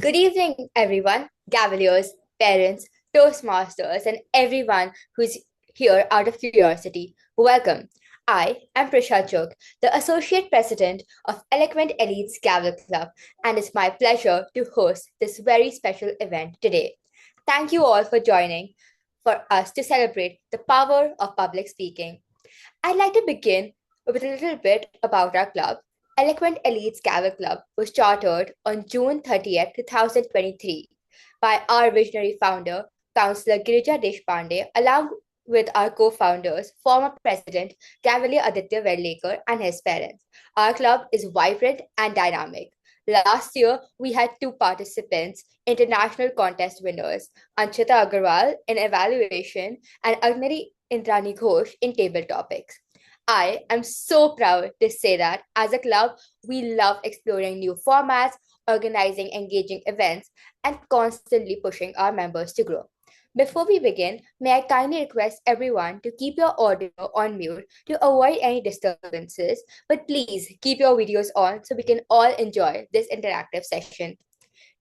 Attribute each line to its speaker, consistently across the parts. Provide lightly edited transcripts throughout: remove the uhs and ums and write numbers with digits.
Speaker 1: Good evening, everyone, Gaveliers, parents, Toastmasters, and everyone who's here out of curiosity. Welcome. I am Prisha Chugh, the Associate President of Eloquent Elites Gavel Club, and it's my pleasure to host this very special event today. Thank you all for joining for us to celebrate the power of public speaking. I'd like to begin with a little bit about our club. Eloquent Elites Gavel Club was chartered on June 30th, 2023 by our visionary founder, Councillor Girija Deshpande, along with our co-founders, former President Gavelier Aditya Vedlekar and his parents. Our club is vibrant and dynamic. Last year, we had two participants, international contest winners, Anshita Agarwal in evaluation and Agnari Indrani Ghosh in table topics. I am so proud to say that as a club, we love exploring new formats, organizing engaging events, and constantly pushing our members to grow. Before we begin, may I kindly request everyone to keep your audio on mute to avoid any disturbances, but please keep your videos on so we can all enjoy this interactive session.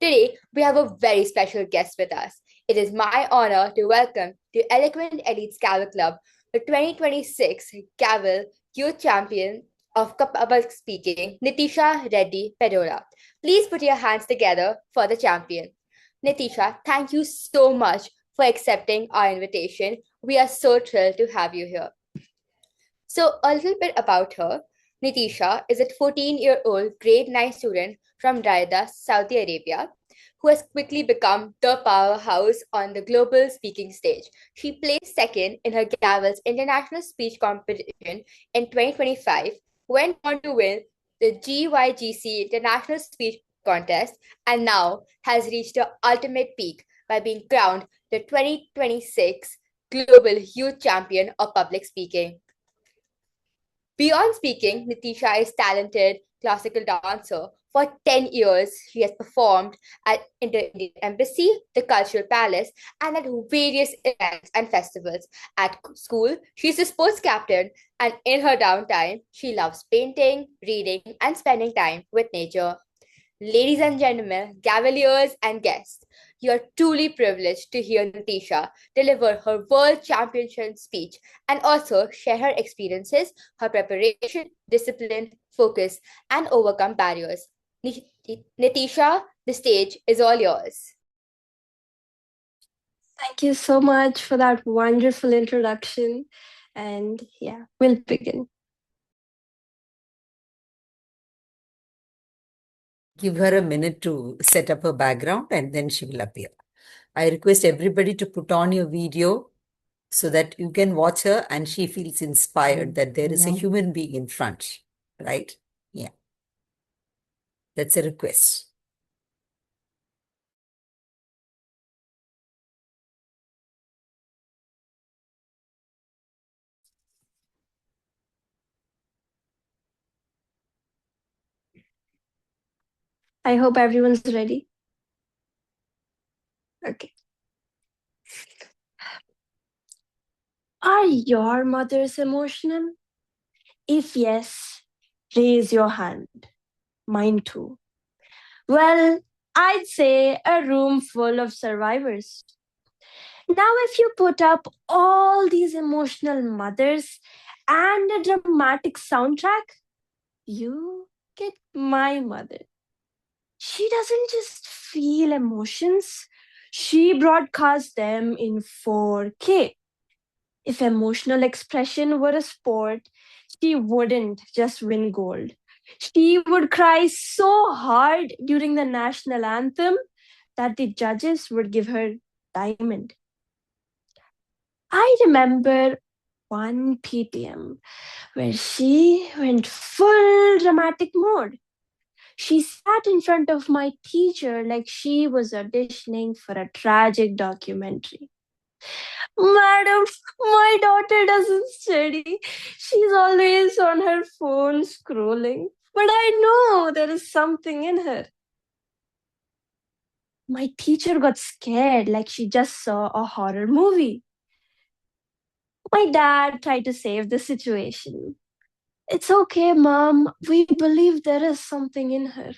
Speaker 1: Today, we have a very special guest with us. It is my honor to welcome to Eloquent Elites Gavel Club the 2026 Gavel Youth Champion of Public Speaking, Nithisha Reddy Peddolla. Please put your hands together for the champion. Nithisha, thank you so much for accepting our invitation. We are so thrilled to have you here. So, a little bit about her. Nithisha is a 14-year-old grade 9 student from Riyadh, Saudi Arabia, who has quickly become the powerhouse on the global speaking stage. She placed second in her Gavel's International Speech Competition in 2025, went on to win the GYGC International Speech Contest, and now has reached the ultimate peak by being crowned the 2026 Global Youth Champion of Public Speaking. Beyond speaking, Nithisha is talented classical dancer. For 10 years, she has performed at Inter-Indian Embassy, the Cultural Palace, and at various events and festivals. At school, she's a sports captain, and in her downtime, she loves painting, reading, and spending time with nature. Ladies and gentlemen, Gaveliers and guests, you are truly privileged to hear Nithisha deliver her World Championship speech and also share her experiences, her preparation, discipline, focus, and overcome barriers. Nithisha, the stage is all yours.
Speaker 2: Thank you so much for that wonderful introduction. And yeah, we'll begin.
Speaker 3: Give her a minute to set up her background and then she will appear. I request everybody to put on your video so that you can watch her and she feels inspired that there is a human being in front, right? Yeah. That's a request.
Speaker 2: I hope everyone's ready. Okay. Are your mothers emotional? If yes, raise your hand. Mine too. Well, I'd say a room full of survivors. Now, if you put up all these emotional mothers and a dramatic soundtrack, you get my mother. She doesn't just feel emotions, she broadcasts them in 4K. If emotional expression were a sport, she wouldn't just win gold. She would cry so hard during the national anthem that the judges would give her diamond. I remember one PTM where she went full dramatic mode. She sat in front of my teacher like she was auditioning for a tragic documentary. Madam, my daughter doesn't study. She's always on her phone scrolling. But I know there is something in her. My teacher got scared like she just saw a horror movie. My dad tried to save the situation. It's okay, Mom. We believe there is something in her.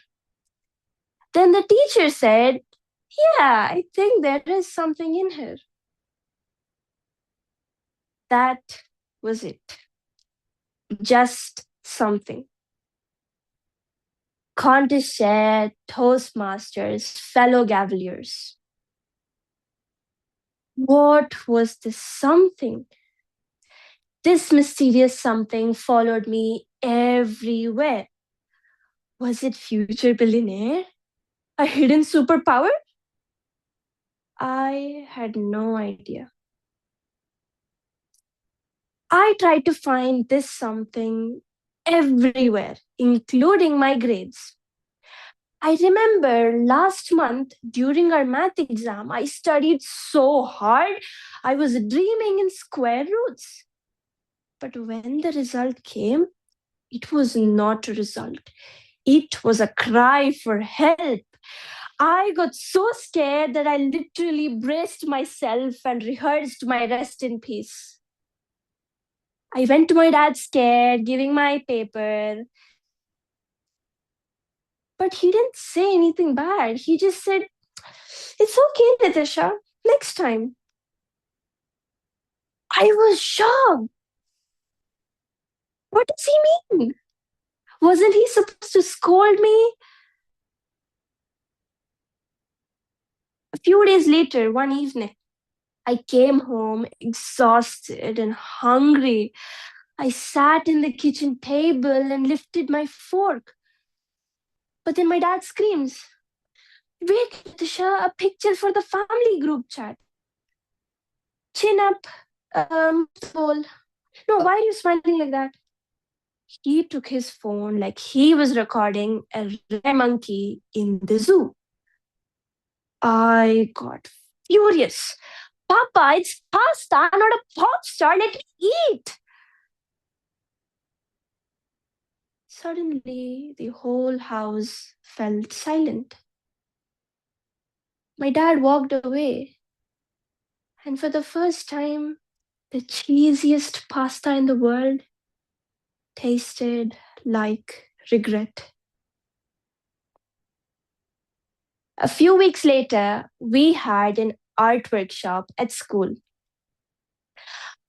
Speaker 2: Then the teacher said, "Yeah, I think there is something in her." That was it. Just something. Contest chair, Toastmasters, fellow Gaveliers. What was this something? This mysterious something followed me everywhere. Was it future billionaire? A hidden superpower? I had no idea. I tried to find this something everywhere, including my grades. I remember last month during our math exam, I studied so hard, I was dreaming in square roots. But when the result came, it was not a result. It was a cry for help. I got so scared that I literally braced myself and rehearsed my rest in peace. I went to my dad scared, giving my paper. But he didn't say anything bad. He just said, "It's okay, Nithisha. Next time." I was shocked. What does he mean? Wasn't he supposed to scold me? A few days later, one evening, I came home exhausted and hungry. I sat in the kitchen table and lifted my fork. But then my dad screams, "Wait, Nithisha, a picture for the family group chat. Chin up, bowl." No, why are you smiling like that? He took his phone like he was recording a rare monkey in the zoo. I got furious. "Papa, it's pasta, not a pop star. Let me eat." Suddenly, the whole house felt silent. My dad walked away, and for the first time, the cheesiest pasta in the world tasted like regret. A few weeks later, we had an art workshop at school.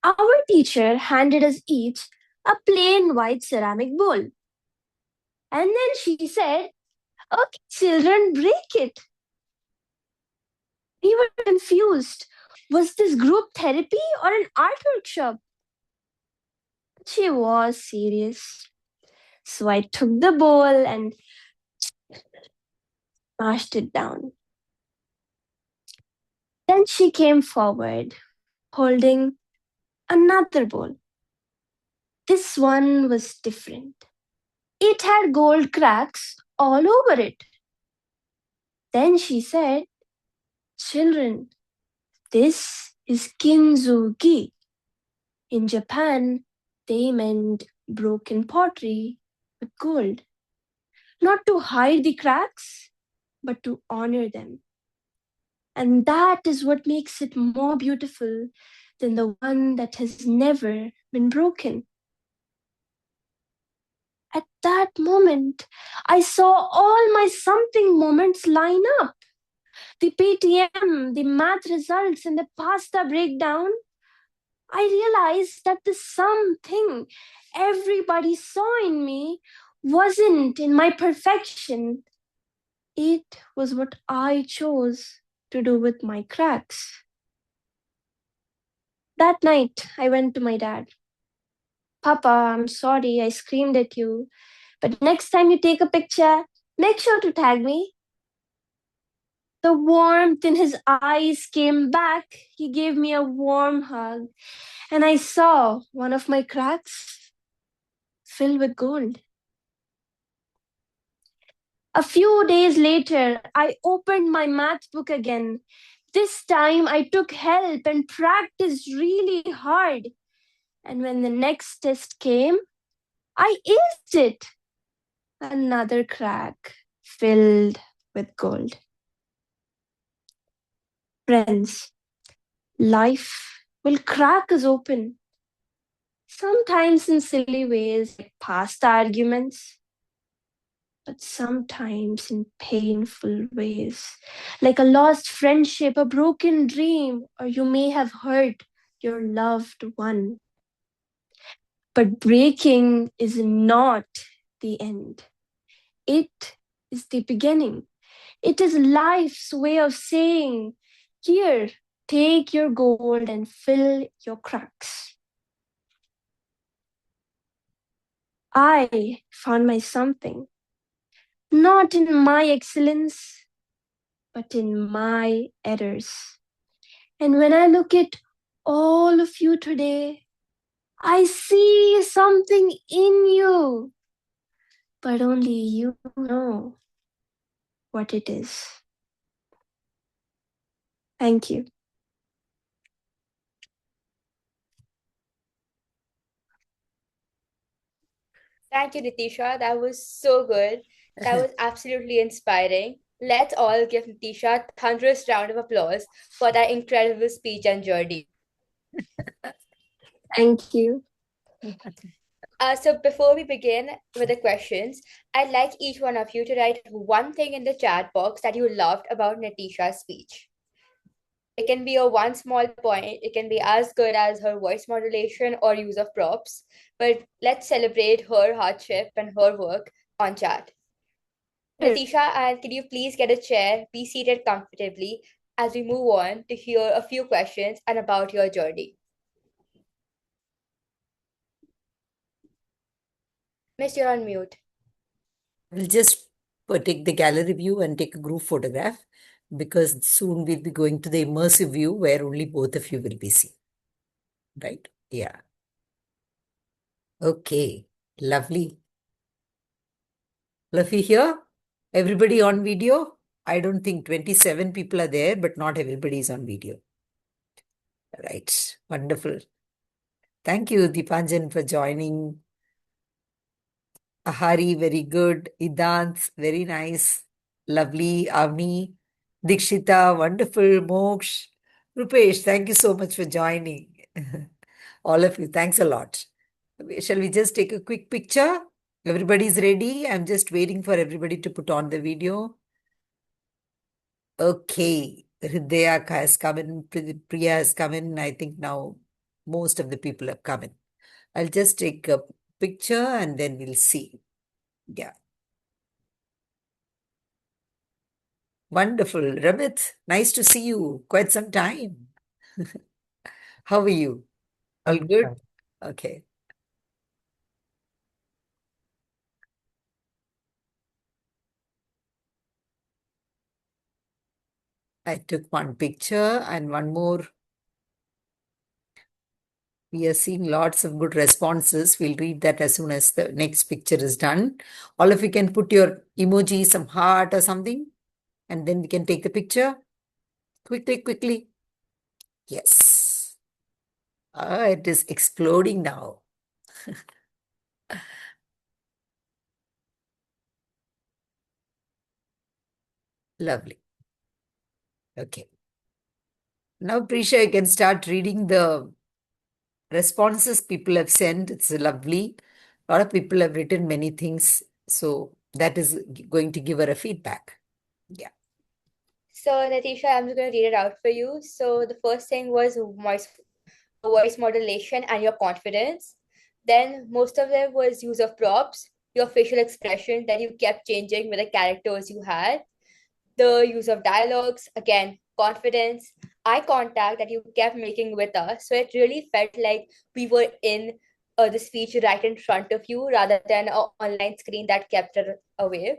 Speaker 2: Our teacher handed us each a plain white ceramic bowl. And then she said, "Okay, children, break it." We were confused. Was this group therapy or an art workshop? She was serious. So I took the bowl and smashed it down. Then she came forward, holding another bowl. This one was different. It had gold cracks all over it. Then she said, "Children, this is kintsugi." In Japan, they meant broken pottery with gold. Not to hide the cracks, but to honor them. And that is what makes it more beautiful than the one that has never been broken. At that moment, I saw all my something moments line up. The PTM, the math results, and the pasta breakdown. I realized that the something everybody saw in me wasn't in my perfection. It was what I chose to do with my cracks. That night, I went to my dad. "Papa, I'm sorry I screamed at you, but next time you take a picture, make sure to tag me." The warmth in his eyes came back. He gave me a warm hug, and I saw one of my cracks filled with gold. A few days later, I opened my math book again. This time, I took help and practiced really hard. And when the next test came, I aced it. Another crack filled with gold. Friends, life will crack us open. Sometimes in silly ways like pasta arguments, but sometimes in painful ways, like a lost friendship, a broken dream, or you may have hurt your loved one. But breaking is not the end, it is the beginning. It is life's way of saying, here, take your gold and fill your cracks. I found my something, not in my excellence, but in my errors. And when I look at all of you today, I see something in you, but only you know what it is. Thank you.
Speaker 1: Thank you, Nithisha. That was so good. That was absolutely inspiring. Let's all give Nithisha a thunderous round of applause for that incredible speech and journey.
Speaker 2: Thank you.
Speaker 1: So before we begin with the questions, I'd like each one of you to write one thing in the chat box that you loved about Nithisha's speech. It can be a one small point, it can be as good as her voice modulation or use of props, but let's celebrate her hardship and her work on chat. Nithisha, and can you please get a chair, be seated comfortably as we move on to hear a few questions and about your journey. Miss, you're on mute.
Speaker 3: We'll just take the gallery view and take a group photograph because soon we'll be going to the immersive view where only both of you will be seen. Right? Yeah. Okay. Lovely. Fluffy here. Everybody on video? I don't think 27 people are there, but not everybody is on video. Right. Wonderful. Thank you, Deepanjan, for joining. Ahari, very good. Idant, very nice. Lovely. Avni, Dikshita, wonderful. Moksh, Rupesh, thank you so much for joining. All of you, thanks a lot. Shall we just take a quick picture? Everybody's ready. I'm just waiting for everybody to put on the video. Okay. Hridaya has come in. Priya has come in. I think now most of the people have come in. I'll just take a picture and then we'll see. Yeah. Wonderful. Ramit, nice to see you. Quite some time. How are you? All good? Okay. I took one picture and one more. We are seeing lots of good responses. We'll read that as soon as the next picture is done. All of you can put your emoji, some heart or something, and then we can take the picture. Quickly, quickly. Yes. Ah, it is exploding now. Lovely. Okay. Now, Prisha, you can start reading the responses people have sent. It's lovely. A lot of people have written many things. So that is going to give her a feedback. Yeah.
Speaker 1: So, Nithisha, I'm just going to read it out for you. So, the first thing was voice modulation and your confidence. Then, most of them was use of props, your facial expression that you kept changing with the characters you had, the use of dialogues, again, confidence, eye contact that you kept making with us. So, it really felt like we were in the speech right in front of you rather than an online screen that kept it away.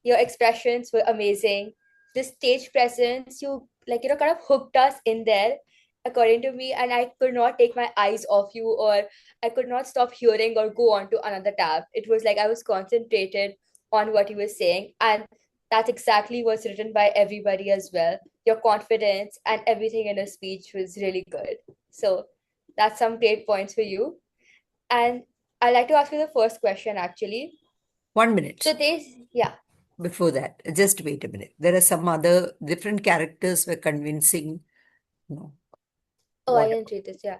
Speaker 1: Your expressions were amazing. The stage presence, you like, kind of hooked us in there, according to me, and I could not take my eyes off you, or I could not stop hearing or go on to another tab. It was like I was concentrated on what you were saying, and that's exactly what's written by everybody as well. Your confidence and everything in the speech was really good. So that's some great points for you. And I'd like to ask you the first question actually.
Speaker 3: 1 minute.
Speaker 1: So yeah.
Speaker 3: Before that, just wait a minute. There are some other different characters were convincing. No,
Speaker 1: Oh, I
Speaker 3: what?
Speaker 1: didn't read this. Yeah,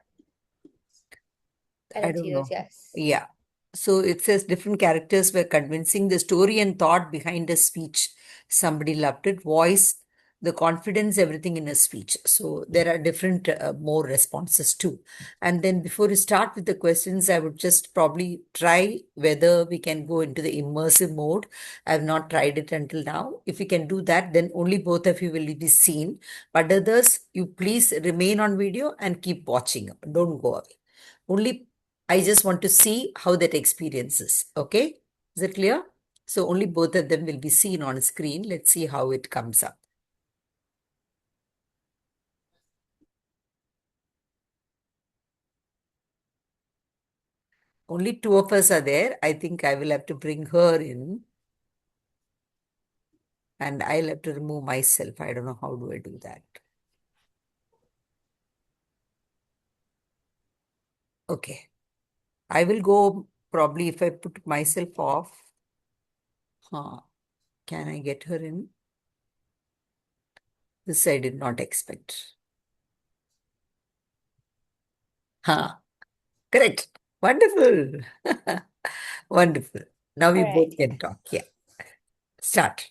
Speaker 1: I
Speaker 3: I
Speaker 1: didn't
Speaker 3: don't
Speaker 1: see this.
Speaker 3: know.
Speaker 1: Yes.
Speaker 3: Yeah. So it says different characters were convincing, the story and thought behind a speech. Somebody loved it. Voice, the confidence, everything in a speech. So there are different more responses too. And then before we start with the questions, I would just probably try whether we can go into the immersive mode. I have not tried it until now. If we can do that, then only both of you will be seen. But others, you please remain on video and keep watching. Don't go away. Only I just want to see how that experience is. Okay? Is it clear? So only both of them will be seen on screen. Let's see how it comes up. Only two of us are there. I think I will have to bring her in. And I'll have to remove myself. I don't know how do I do that. Okay. I will go probably if I put myself off. Can I get her in? This I did not expect. Correct. Wonderful. Wonderful. Now we
Speaker 1: All right.
Speaker 3: both can talk. Yeah. Start.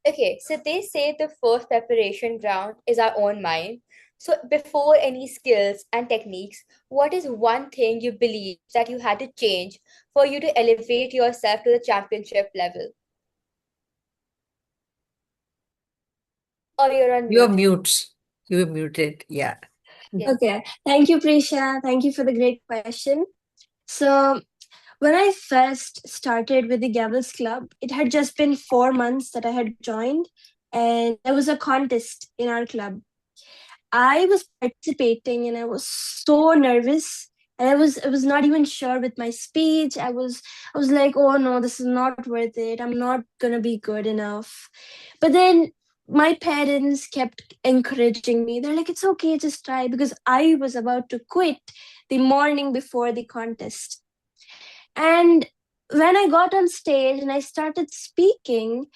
Speaker 1: Okay, so they say the first preparation ground is our own mind. So before any skills and techniques, what is one thing you believe that you had to change for you to elevate yourself to the championship level? Or you're on
Speaker 3: You're
Speaker 1: mute.
Speaker 3: mute. You're muted. Yeah.
Speaker 1: Yeah.
Speaker 2: Okay. Thank you, Prisha. Thank you for the great question. So, when I first started with the Gavels Club, it had just been 4 months that I had joined, and there was a contest in our club. I was participating and I was so nervous. And I was not even sure with my speech. I was like, oh no, this is not worth it. I'm not gonna be good enough. But then my parents kept encouraging me. They're like, it's okay, just try, because I was about to quit the morning before the contest. And when I got on stage and I started speaking,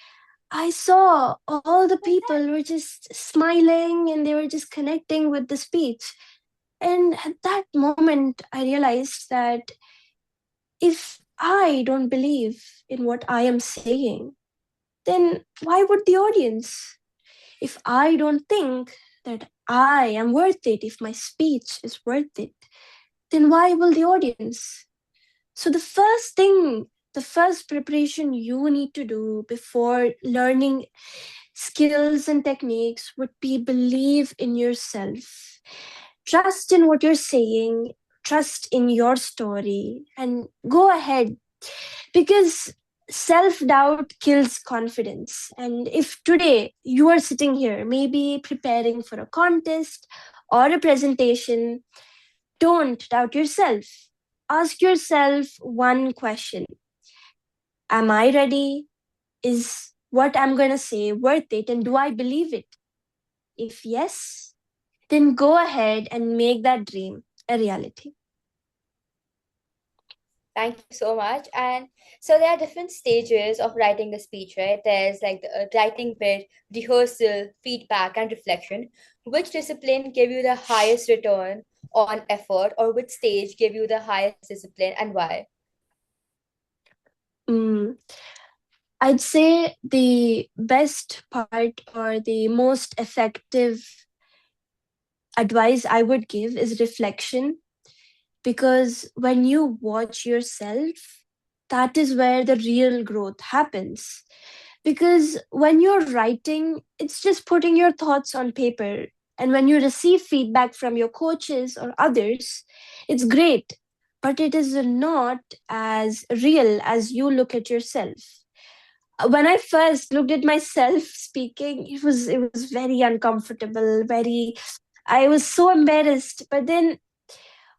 Speaker 2: I saw all the people were just smiling and they were just connecting with the speech. And at that moment, I realized that if I don't believe in what I am saying, then why would the audience? If I don't think that I am worth it, if my speech is worth it, then why will the audience? So the first preparation you need to do before learning skills and techniques would be believe in yourself. Trust in what you're saying, trust in your story, and go ahead, because self doubt kills confidence. And if today you are sitting here, maybe preparing for a contest or a presentation, don't doubt yourself. Ask yourself one question: am I ready? Is what I'm going to say worth it? And do I believe it? If yes, then go ahead and make that dream a reality.
Speaker 1: Thank you so much. And so there are different stages of writing a speech, right? There's like the writing bit, rehearsal, feedback, and reflection. Which discipline give you the highest return on effort, or which stage give you the highest discipline, and why?
Speaker 2: Mm, I'd say the best part or the most effective advice I would give is reflection, because when you watch yourself, that is where the real growth happens. Because when you're writing, it's just putting your thoughts on paper. And when you receive feedback from your coaches or others, it's great, but it is not as real as you look at yourself. When I first looked at myself speaking, it was very uncomfortable, very, I was so embarrassed. But then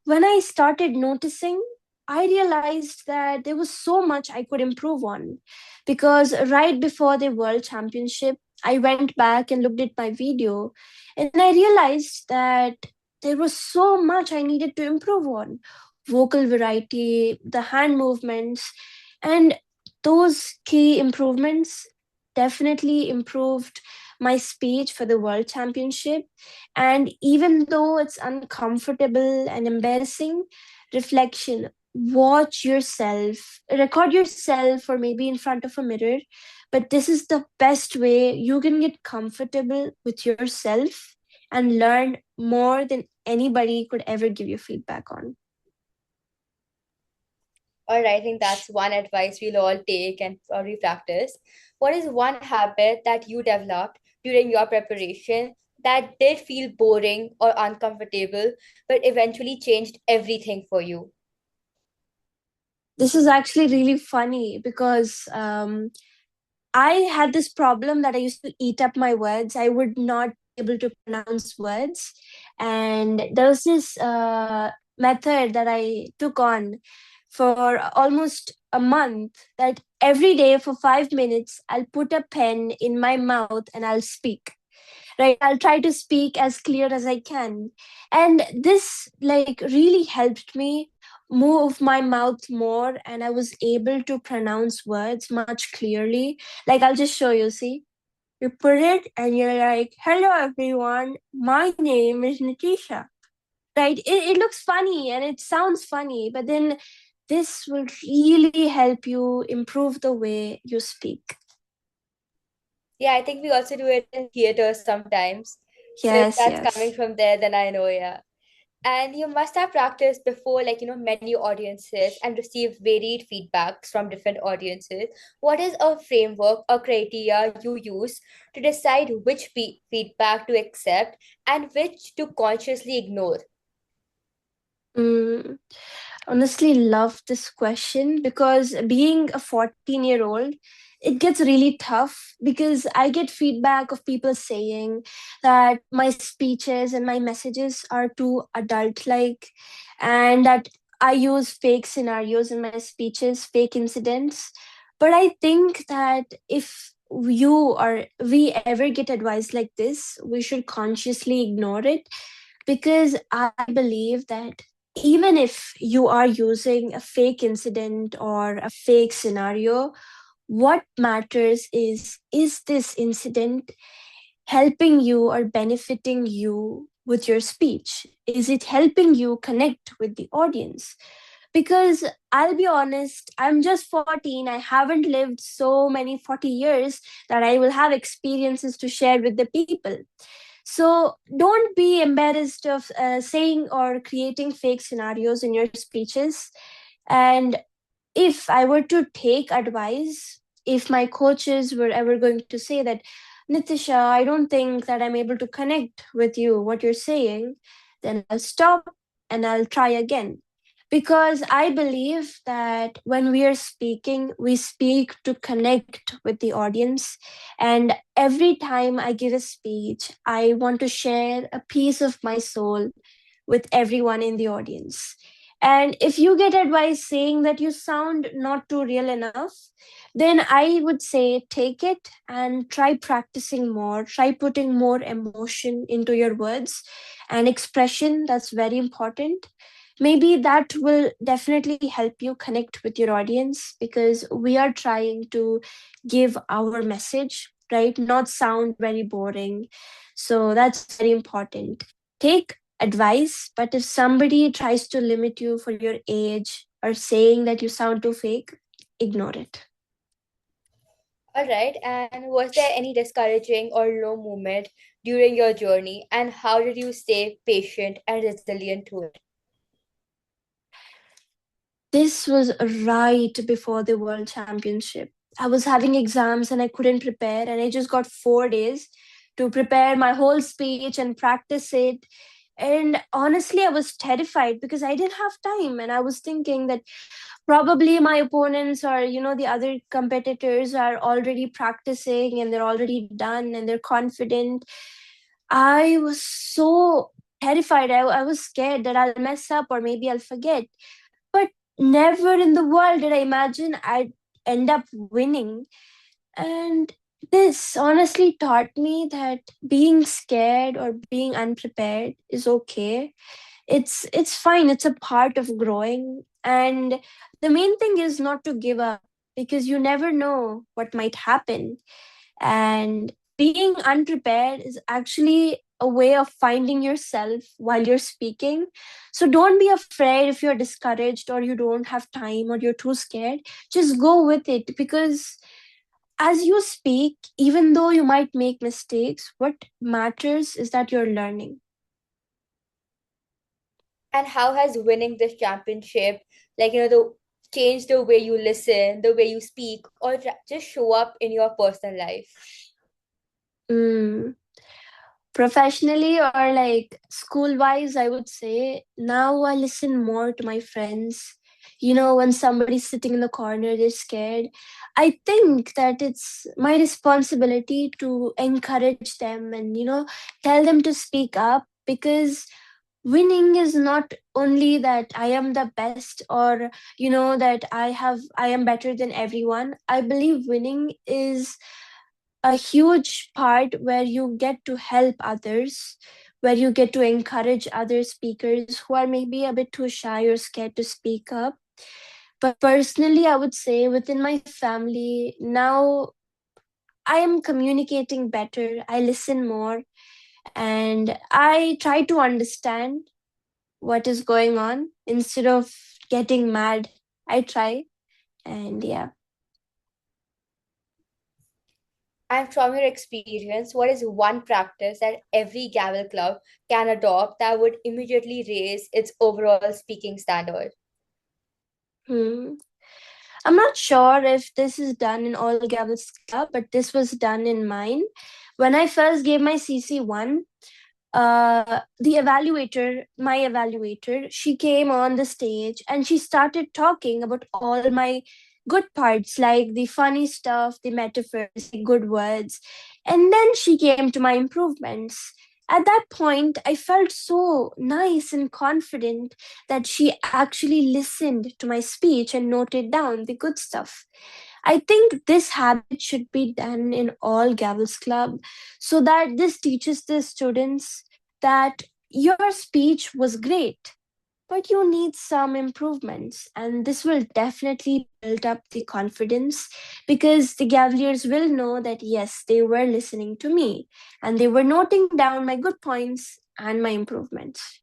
Speaker 2: when I started noticing, I realized that there was so much I could improve on. Because right before the World Championship, I went back and looked at my video, and I realized that there was so much I needed to improve on: vocal variety, the hand movements, and those key improvements definitely improved my speech for the World Championship. And even though it's uncomfortable and embarrassing, reflection watch yourself, record yourself, or maybe in front of a mirror. But this is the best way you can get comfortable with yourself and learn more than anybody could ever give you feedback on.
Speaker 1: All right, I think that's one advice we'll all take and probably practice. What is one habit that you developed during your preparation that did feel boring or uncomfortable, but eventually changed everything for you?
Speaker 2: This is actually really funny because I had this problem that I used to eat up my words. I would not be able to pronounce words. And there was this method that I took on for almost a month, that every day for 5 minutes, I'll put a pen in my mouth and I'll speak. Right, I'll try to speak as clear as I can. And this like really helped me move my mouth more, and I was able to pronounce words much clearly. Like, I'll just show you, see, you put it and you're like, hello everyone, my name is Nithisha. Right, it looks funny and it sounds funny, but then this will really help you improve the way you speak.
Speaker 1: Yeah, I think we also do it in theater sometimes. So if
Speaker 2: Yes,
Speaker 1: that's coming
Speaker 2: yes.
Speaker 1: from there, then I know, yeah. And you must have practiced before, like, many audiences and received varied feedbacks from different audiences. What is a framework or criteria you use to decide which feedback to accept and which to consciously ignore?
Speaker 2: Mm. Honestly love this question, because being a 14-year-old, it gets really tough because I get feedback of people saying that my speeches and my messages are too adult like, and that I use fake scenarios in my speeches, fake incidents. But I think that if you or we ever get advice like this, we should consciously ignore it, because I believe that even if you are using a fake incident or a fake scenario, what matters is this incident helping you or benefiting you with your speech? Is it helping you connect with the audience? Because I'll be honest, I'm just 14. I haven't lived so many 40 years that I will have experiences to share with the people. So don't be embarrassed of saying or creating fake scenarios in your speeches. And if I were to take advice, if my coaches were ever going to say that, Nithisha, I don't think that I'm able to connect with you, what you're saying, then I'll stop and I'll try again. Because I believe that when we are speaking, we speak to connect with the audience. And every time I give a speech, I want to share a piece of my soul with everyone in the audience. And if you get advice saying that you sound not too real enough, then I would say take it and try practicing more, try putting more emotion into your words and expression. That's very important. Maybe that will definitely help you connect with your audience, because we are trying to give our message, right? Not sound very boring. So that's very important. Take advice, but if somebody tries to limit you for your age or saying that you sound too fake, ignore it.
Speaker 1: All right. And was there any discouraging or low moment during your journey? And how did you stay patient and resilient through it?
Speaker 2: This was right before the World Championship. I was having exams and I couldn't prepare, and I just got 4 days to prepare my whole speech and practice it. And honestly, I was terrified because I didn't have time. And I was thinking that probably my opponents or, the other competitors are already practicing and they're already done and they're confident. I was so terrified. I was scared that I'll mess up or maybe I'll forget. But never in the world did I imagine I'd end up winning. And this honestly taught me that being scared or being unprepared is okay. It's fine. It's a part of growing. And the main thing is not to give up, because you never know what might happen. And being unprepared is actually a way of finding yourself while you're speaking. So don't be afraid if you're discouraged or you don't have time or you're too scared. Just go with it, because as you speak, even though you might make mistakes, what matters is that you're learning.
Speaker 1: And how has winning this championship, the changed the way you listen, the way you speak, or just show up in your personal life?
Speaker 2: Mm. Professionally or like school wise, I would say now I listen more to my friends. When somebody's sitting in the corner, they're scared. I think that it's my responsibility to encourage them and, tell them to speak up, because winning is not only that I am the best, or that I am better than everyone. I believe winning is a huge part where you get to help others, where you get to encourage other speakers who are maybe a bit too shy or scared to speak up. But personally, I would say within my family now, I am communicating better, I listen more, and I try to understand what is going on instead of getting mad. I try, and yeah.
Speaker 1: And from your experience, what is one practice that every Gavel Club can adopt that would immediately raise its overall speaking standard?
Speaker 2: Hmm. I'm not sure if this is done in all Gavels Club, but this was done in mine. When I first gave my CC1, my evaluator, she came on the stage and she started talking about all my good parts, like the funny stuff, the metaphors, the good words. And then she came to my improvements. At that point, I felt so nice and confident that she actually listened to my speech and noted down the good stuff. I think this habit should be done in all Gavels Club, so that this teaches the students that your speech was great, but you need some improvements. And this will definitely build up the confidence, because the Gavaliers will know that, yes, they were listening to me and they were noting down my good points and my improvements.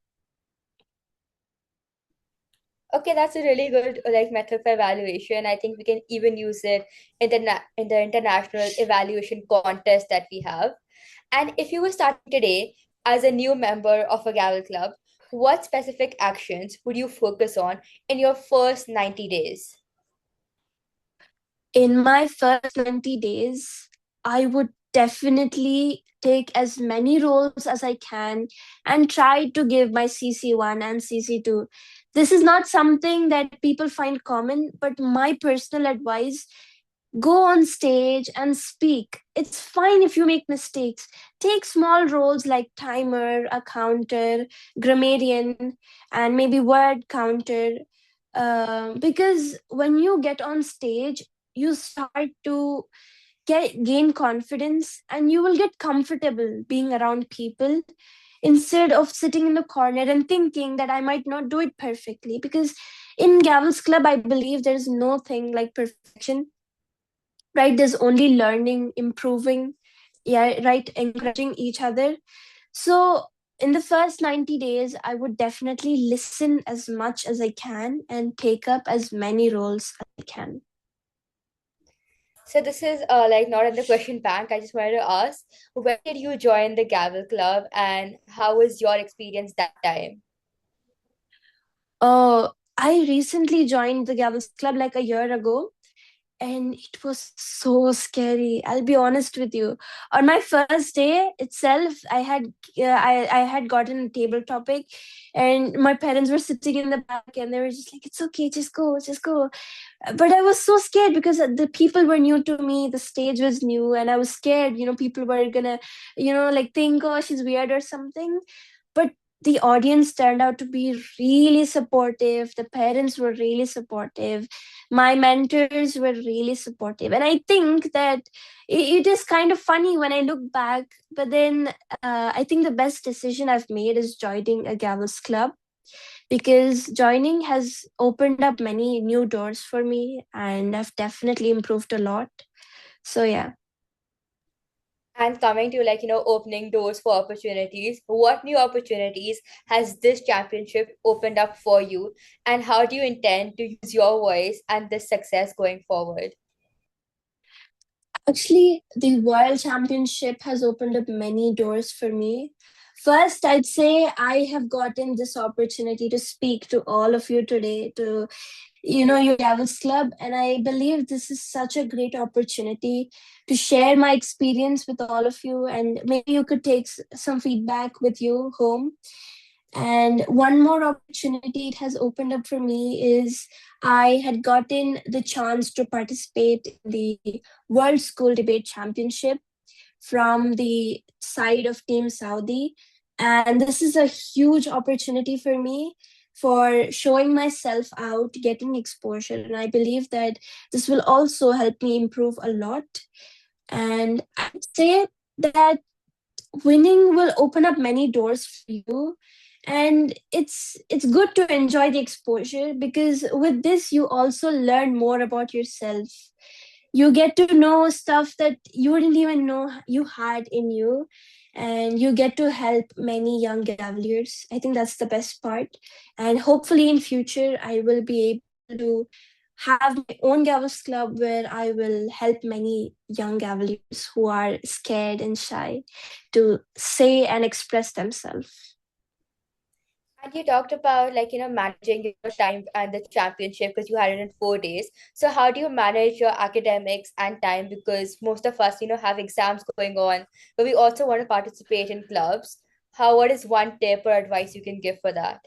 Speaker 1: Okay, that's a really good method for evaluation. I think we can even use it in the international evaluation contest that we have. And if you were starting today as a new member of a Gavel Club, what specific actions would you focus on in your first 90 days?
Speaker 2: In my first 90 days, I would definitely take as many roles as I can and try to give my CC1 and CC2. This is not something that people find common, but my personal advice: go on stage and speak. It's fine if you make mistakes. Take small roles like timer, a counter, grammarian, and maybe word counter. Because when you get on stage, you start to gain confidence and you will get comfortable being around people, instead of sitting in the corner and thinking that I might not do it perfectly. Because in Gavel's Club, I believe there's no thing like perfection, right? There's only learning, improving, yeah, right, encouraging each other. So in the first 90 days, I would definitely listen as much as I can and take up as many roles as I can.
Speaker 1: So this is not in the question bank. I just wanted to ask, when did you join the Gavel Club and how was your experience that time?
Speaker 2: I recently joined the Gavels Club like a year ago, and it was so scary. I'll be honest with you. On my first day itself, I had gotten a table topic, and my parents were sitting in the back, and they were just like, "It's okay, just go, just go." But I was so scared because the people were new to me, the stage was new, and I was scared. People were gonna, like think, "Oh, she's weird" or something. But the audience turned out to be really supportive. The parents were really supportive. My mentors were really supportive. And I think that it is kind of funny when I look back. But then I think the best decision I've made is joining a Gavels Club, because joining has opened up many new doors for me and I've definitely improved a lot. So, yeah.
Speaker 1: And coming to opening doors for opportunities, what new opportunities has this championship opened up for you, and how do you intend to use your voice and this success going forward?
Speaker 2: Actually, the World Championship has opened up many doors for me. First, I'd say I have gotten this opportunity to speak to all of you today, to your Gavels Club, and I believe this is such a great opportunity to share my experience with all of you, and maybe you could take some feedback with you home. And one more opportunity it has opened up for me is I had gotten the chance to participate in the World School Debate Championship from the side of Team Saudi. And this is a huge opportunity for me for showing myself out, getting exposure. And I believe that this will also help me improve a lot. And I'd say that winning will open up many doors for you, and it's good to enjoy the exposure, because with this you also learn more about yourself. You get to know stuff that you didn't even know you had in you, and you get to help many young Gaveliers. I think that's the best part, and hopefully in future I will be able to have my own Gavels Club where I will help many young Gaveliers who are scared and shy to say and express themselves.
Speaker 1: And you talked about managing your time and the championship because you had it in 4 days. So how do you manage your academics and time? Because most of us, have exams going on, but we also want to participate in clubs. What is one tip or advice you can give for that?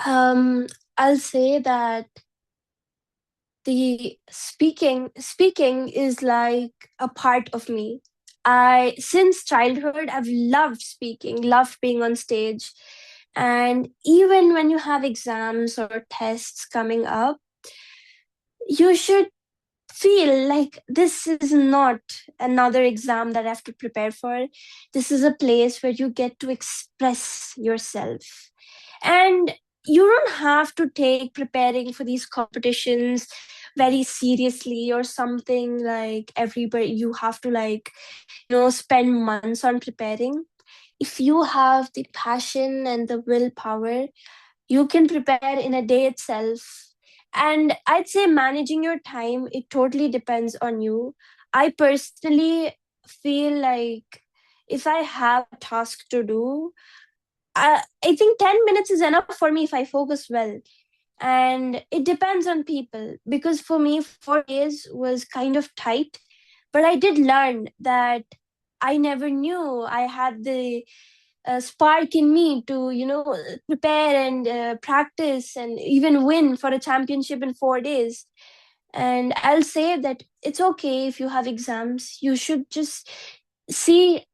Speaker 2: Um, I'll say that the speaking is like a part of me. I since childhood I've loved speaking, loved being on stage. And even when you have exams or tests coming up, you should feel like this is not another exam that I have to prepare for. This is a place where you get to express yourself. And you don't have to take preparing for these competitions very seriously or something like everybody. You have to spend months on preparing. If you have the passion and the willpower, you can prepare in a day itself. And I'd say managing your time, it totally depends on you. I personally feel like if I have a task to do, I think 10 minutes is enough for me if I focus well. And it depends on people, because for me 4 days was kind of tight, but I did learn that I never knew I had the spark in me to prepare and practice and even win for a championship in 4 days. And I'll say that it's okay if you have exams. You should just see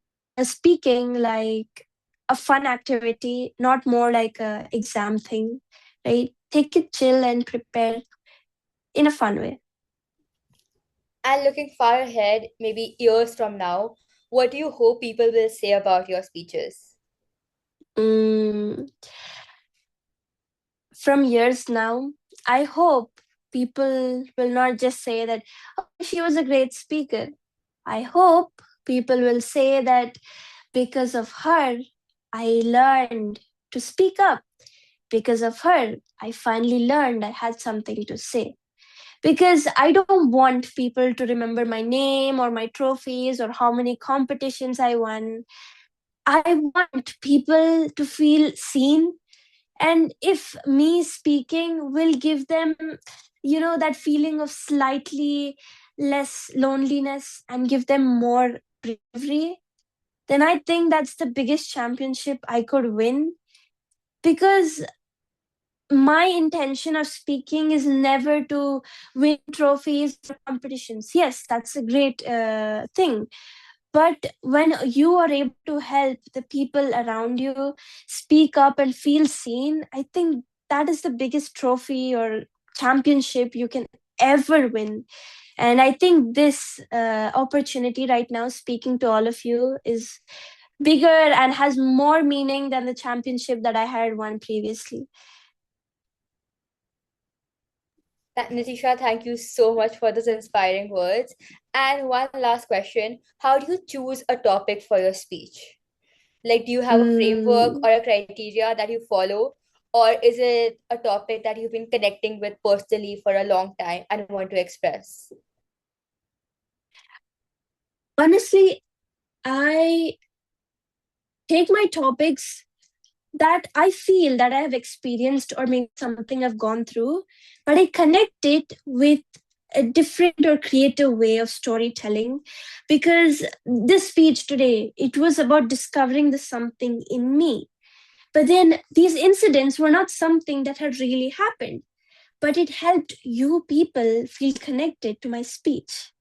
Speaker 2: speaking like a fun activity, not more like a exam thing, right? Take it chill and prepare in a fun way.
Speaker 1: And looking far ahead, maybe years from now, what do you hope people will say about your speeches?
Speaker 2: Mm, from years now, I hope people will not just say that, oh, she was a great speaker. I hope people will say that because of her, I learned to speak up. Because of her, I finally learned I had something to say. Because I don't want people to remember my name or my trophies or how many competitions I won. I want people to feel seen. And if me speaking will give them, that feeling of slightly less loneliness and give them more bravery, then I think that's the biggest championship I could win. Because my intention of speaking is never to win trophies or competitions. Yes, that's a great thing. But when you are able to help the people around you speak up and feel seen, I think that is the biggest trophy or championship you can ever win. And I think this opportunity right now, speaking to all of you, is bigger and has more meaning than the championship that I had won previously.
Speaker 1: Nithisha, thank you so much for those inspiring words. And one last question: how do you choose a topic for your speech? Like, do you have a framework
Speaker 2: Hmm.
Speaker 1: or a criteria that you follow, or is it a topic that you've been connecting with personally for a long time and want to express?
Speaker 2: Honestly, I take my topics that I feel that I have experienced or maybe something I've gone through, but I connect it with a different or creative way of storytelling. Because this speech today, it was about discovering the something in me. But then these incidents were not something that had really happened, but it helped you people feel connected to my speech.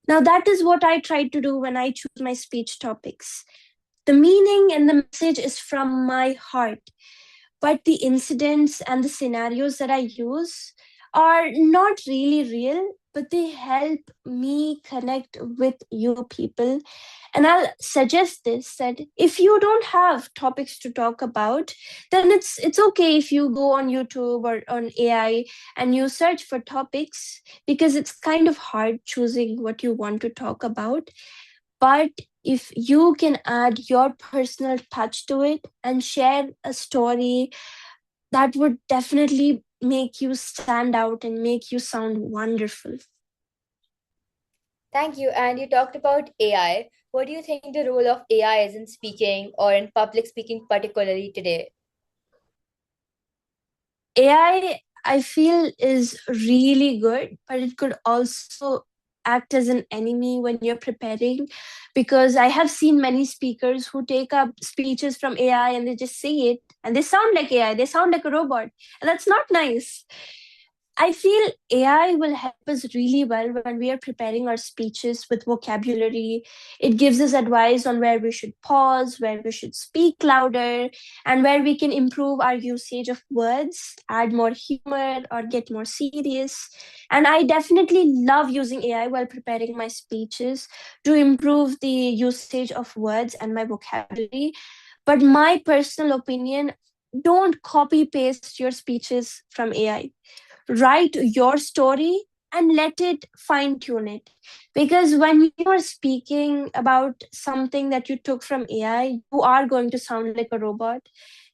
Speaker 2: Now, that is what I try to do when I choose my speech topics. The meaning and the message is from my heart, but the incidents and the scenarios that I use are not really real, but they help me connect with you people. And I'll suggest this, that if you don't have topics to talk about, then it's okay if you go on YouTube or on AI and you search for topics, because it's kind of hard choosing what you want to talk about. But if you can add your personal touch to it and share a story, that would definitely make you stand out and make you sound wonderful.
Speaker 1: Thank you. And you talked about AI. What do you think the role of AI is in speaking or in public speaking, particularly today?
Speaker 2: AI, I feel, is really good, but it could also act as an enemy when you're preparing. Because I have seen many speakers who take up speeches from AI and they just say it and they sound like AI, they sound like a robot. And that's not nice. I feel AI will help us really well when we are preparing our speeches with vocabulary. It gives us advice on where we should pause, where we should speak louder, and where we can improve our usage of words, add more humor, or get more serious. And I definitely love using AI while preparing my speeches to improve the usage of words and my vocabulary. But my personal opinion, don't copy paste your speeches from AI. Write your story and let it fine tune it. Because when you are speaking about something that you took from AI, you are going to sound like a robot.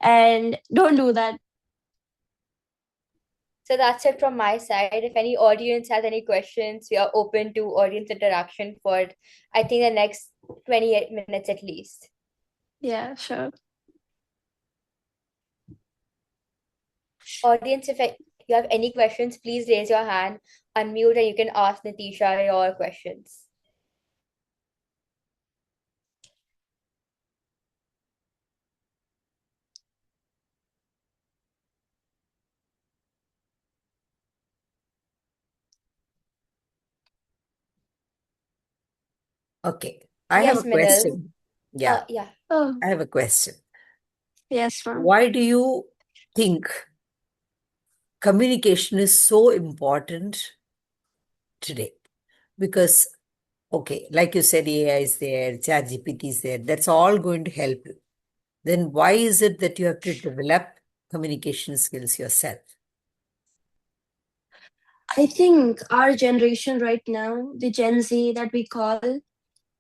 Speaker 2: And don't do that.
Speaker 1: So that's it from my side. If any audience has any questions, we are open to audience interaction for, I think, the next 28 minutes at least.
Speaker 2: Yeah, sure.
Speaker 1: Audience, if you have any questions, please raise your hand, unmute, and you can ask Nithisha your questions.
Speaker 3: Okay, I have a
Speaker 1: Yes, Minal.
Speaker 3: question. Yeah,
Speaker 1: Yeah.
Speaker 2: Oh,
Speaker 3: I have a question.
Speaker 2: yes, ma'am.
Speaker 3: Why do you think communication is so important today? Because, okay, like you said, AI is there, ChatGPT is there, that's all going to help you. Then why is it that you have to develop communication skills yourself?
Speaker 2: I think our generation right now, the Gen Z that we call,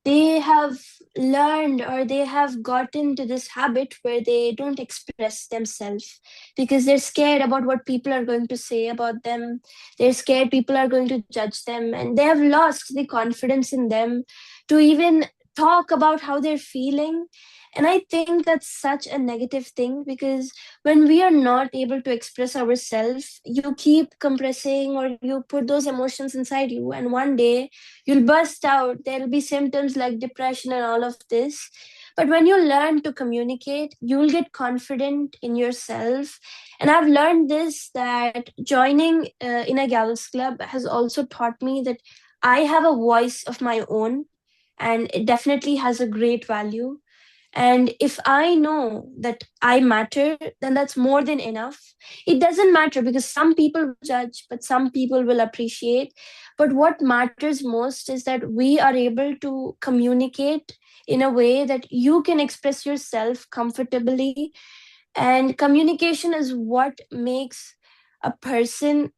Speaker 2: they have learned or they have gotten to this habit where they don't express themselves because they're scared about what people are going to say about them. They're scared people are going to judge them, and they have lost the confidence in them to even talk about how they're feeling. And I think that's such a negative thing, because when we are not able to express ourselves, you keep compressing or you put those emotions inside you, and one day you'll burst out. There'll be symptoms like depression and all of this. But when you learn to communicate, you'll get confident in yourself. And I've learned this, that joining in a gals club has also taught me that I have a voice of my own, and it definitely has a great value. And if I know that I matter, then that's more than enough. It doesn't matter because some people will judge, but some people will appreciate. But what matters most is that we are able to communicate in a way that you can express yourself comfortably. And communication is what makes a person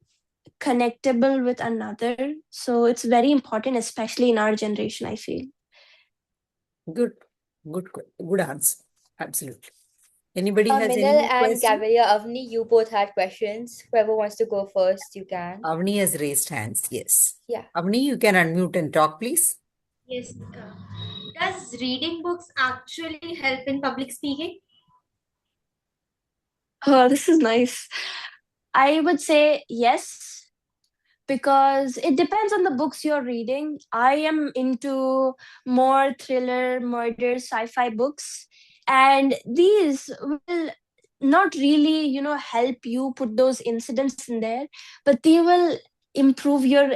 Speaker 2: connectable with another. So it's very important, especially in our generation, I feel.
Speaker 3: Good answer. Absolutely. Anybody has any
Speaker 1: Minal
Speaker 3: more
Speaker 1: and
Speaker 3: questions?
Speaker 1: Gavelier, Avni, you both had questions. Whoever wants to go first, you can.
Speaker 3: Avni has raised hands. Yes.
Speaker 1: Yeah.
Speaker 3: Avni, you can unmute and talk, please.
Speaker 4: Yes. Does reading books actually help in public speaking?
Speaker 2: Oh, this is nice. I would say yes, because it depends on the books you're reading. I am into more thriller, murder, sci-fi books, and these will not really, help you put those incidents in there, but they will improve your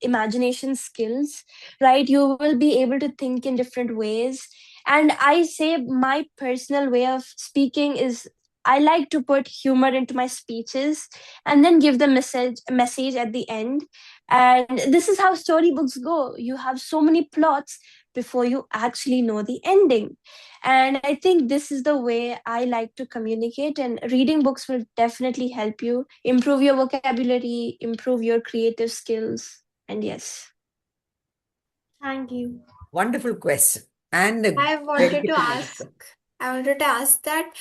Speaker 2: imagination skills, right? You will be able to think in different ways. And I say my personal way of speaking is I like to put humor into my speeches and then give the message at the end. And this is how storybooks go. You have so many plots before you actually know the ending. And I think this is the way I like to communicate, and reading books will definitely help you improve your vocabulary, improve your creative skills. And yes.
Speaker 4: Thank you.
Speaker 3: Wonderful question. And a
Speaker 4: I
Speaker 3: very
Speaker 4: wanted
Speaker 3: good
Speaker 4: to ask.
Speaker 3: answer.
Speaker 4: I wanted to ask that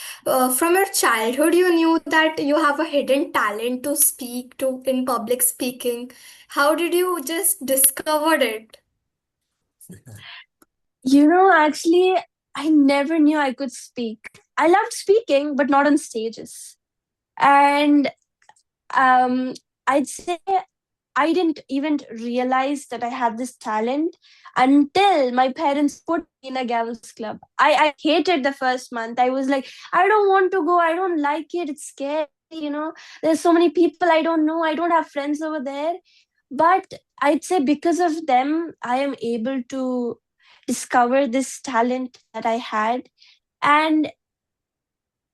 Speaker 4: from your childhood, you knew that you have a hidden talent to speak to in public speaking. How did you just discovered it?
Speaker 2: Actually, I never knew I could speak. I loved speaking, but not on stages. And um, I'd say I didn't even realize that I had this talent until my parents put me in a Gavels club. I hated the first month. I was like, I don't want to go. I don't like it. It's scary. There's so many people I don't know. I don't have friends over there. But I'd say because of them, I am able to discover this talent that I had. And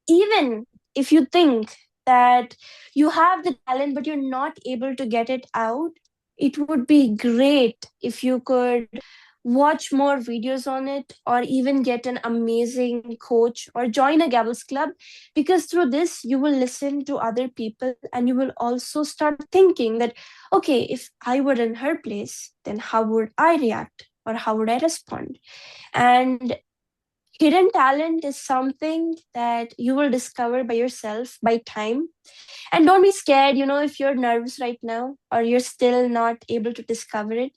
Speaker 2: even if you think that you have the talent but you're not able to get it out, it would be great if you could watch more videos on it, or even get an amazing coach or join a Gavels club, because through this you will listen to other people and you will also start thinking that, okay, if I were in her place, then how would I react or how would I respond? And hidden talent is something that you will discover by yourself by time. And don't be scared, if you're nervous right now or you're still not able to discover it,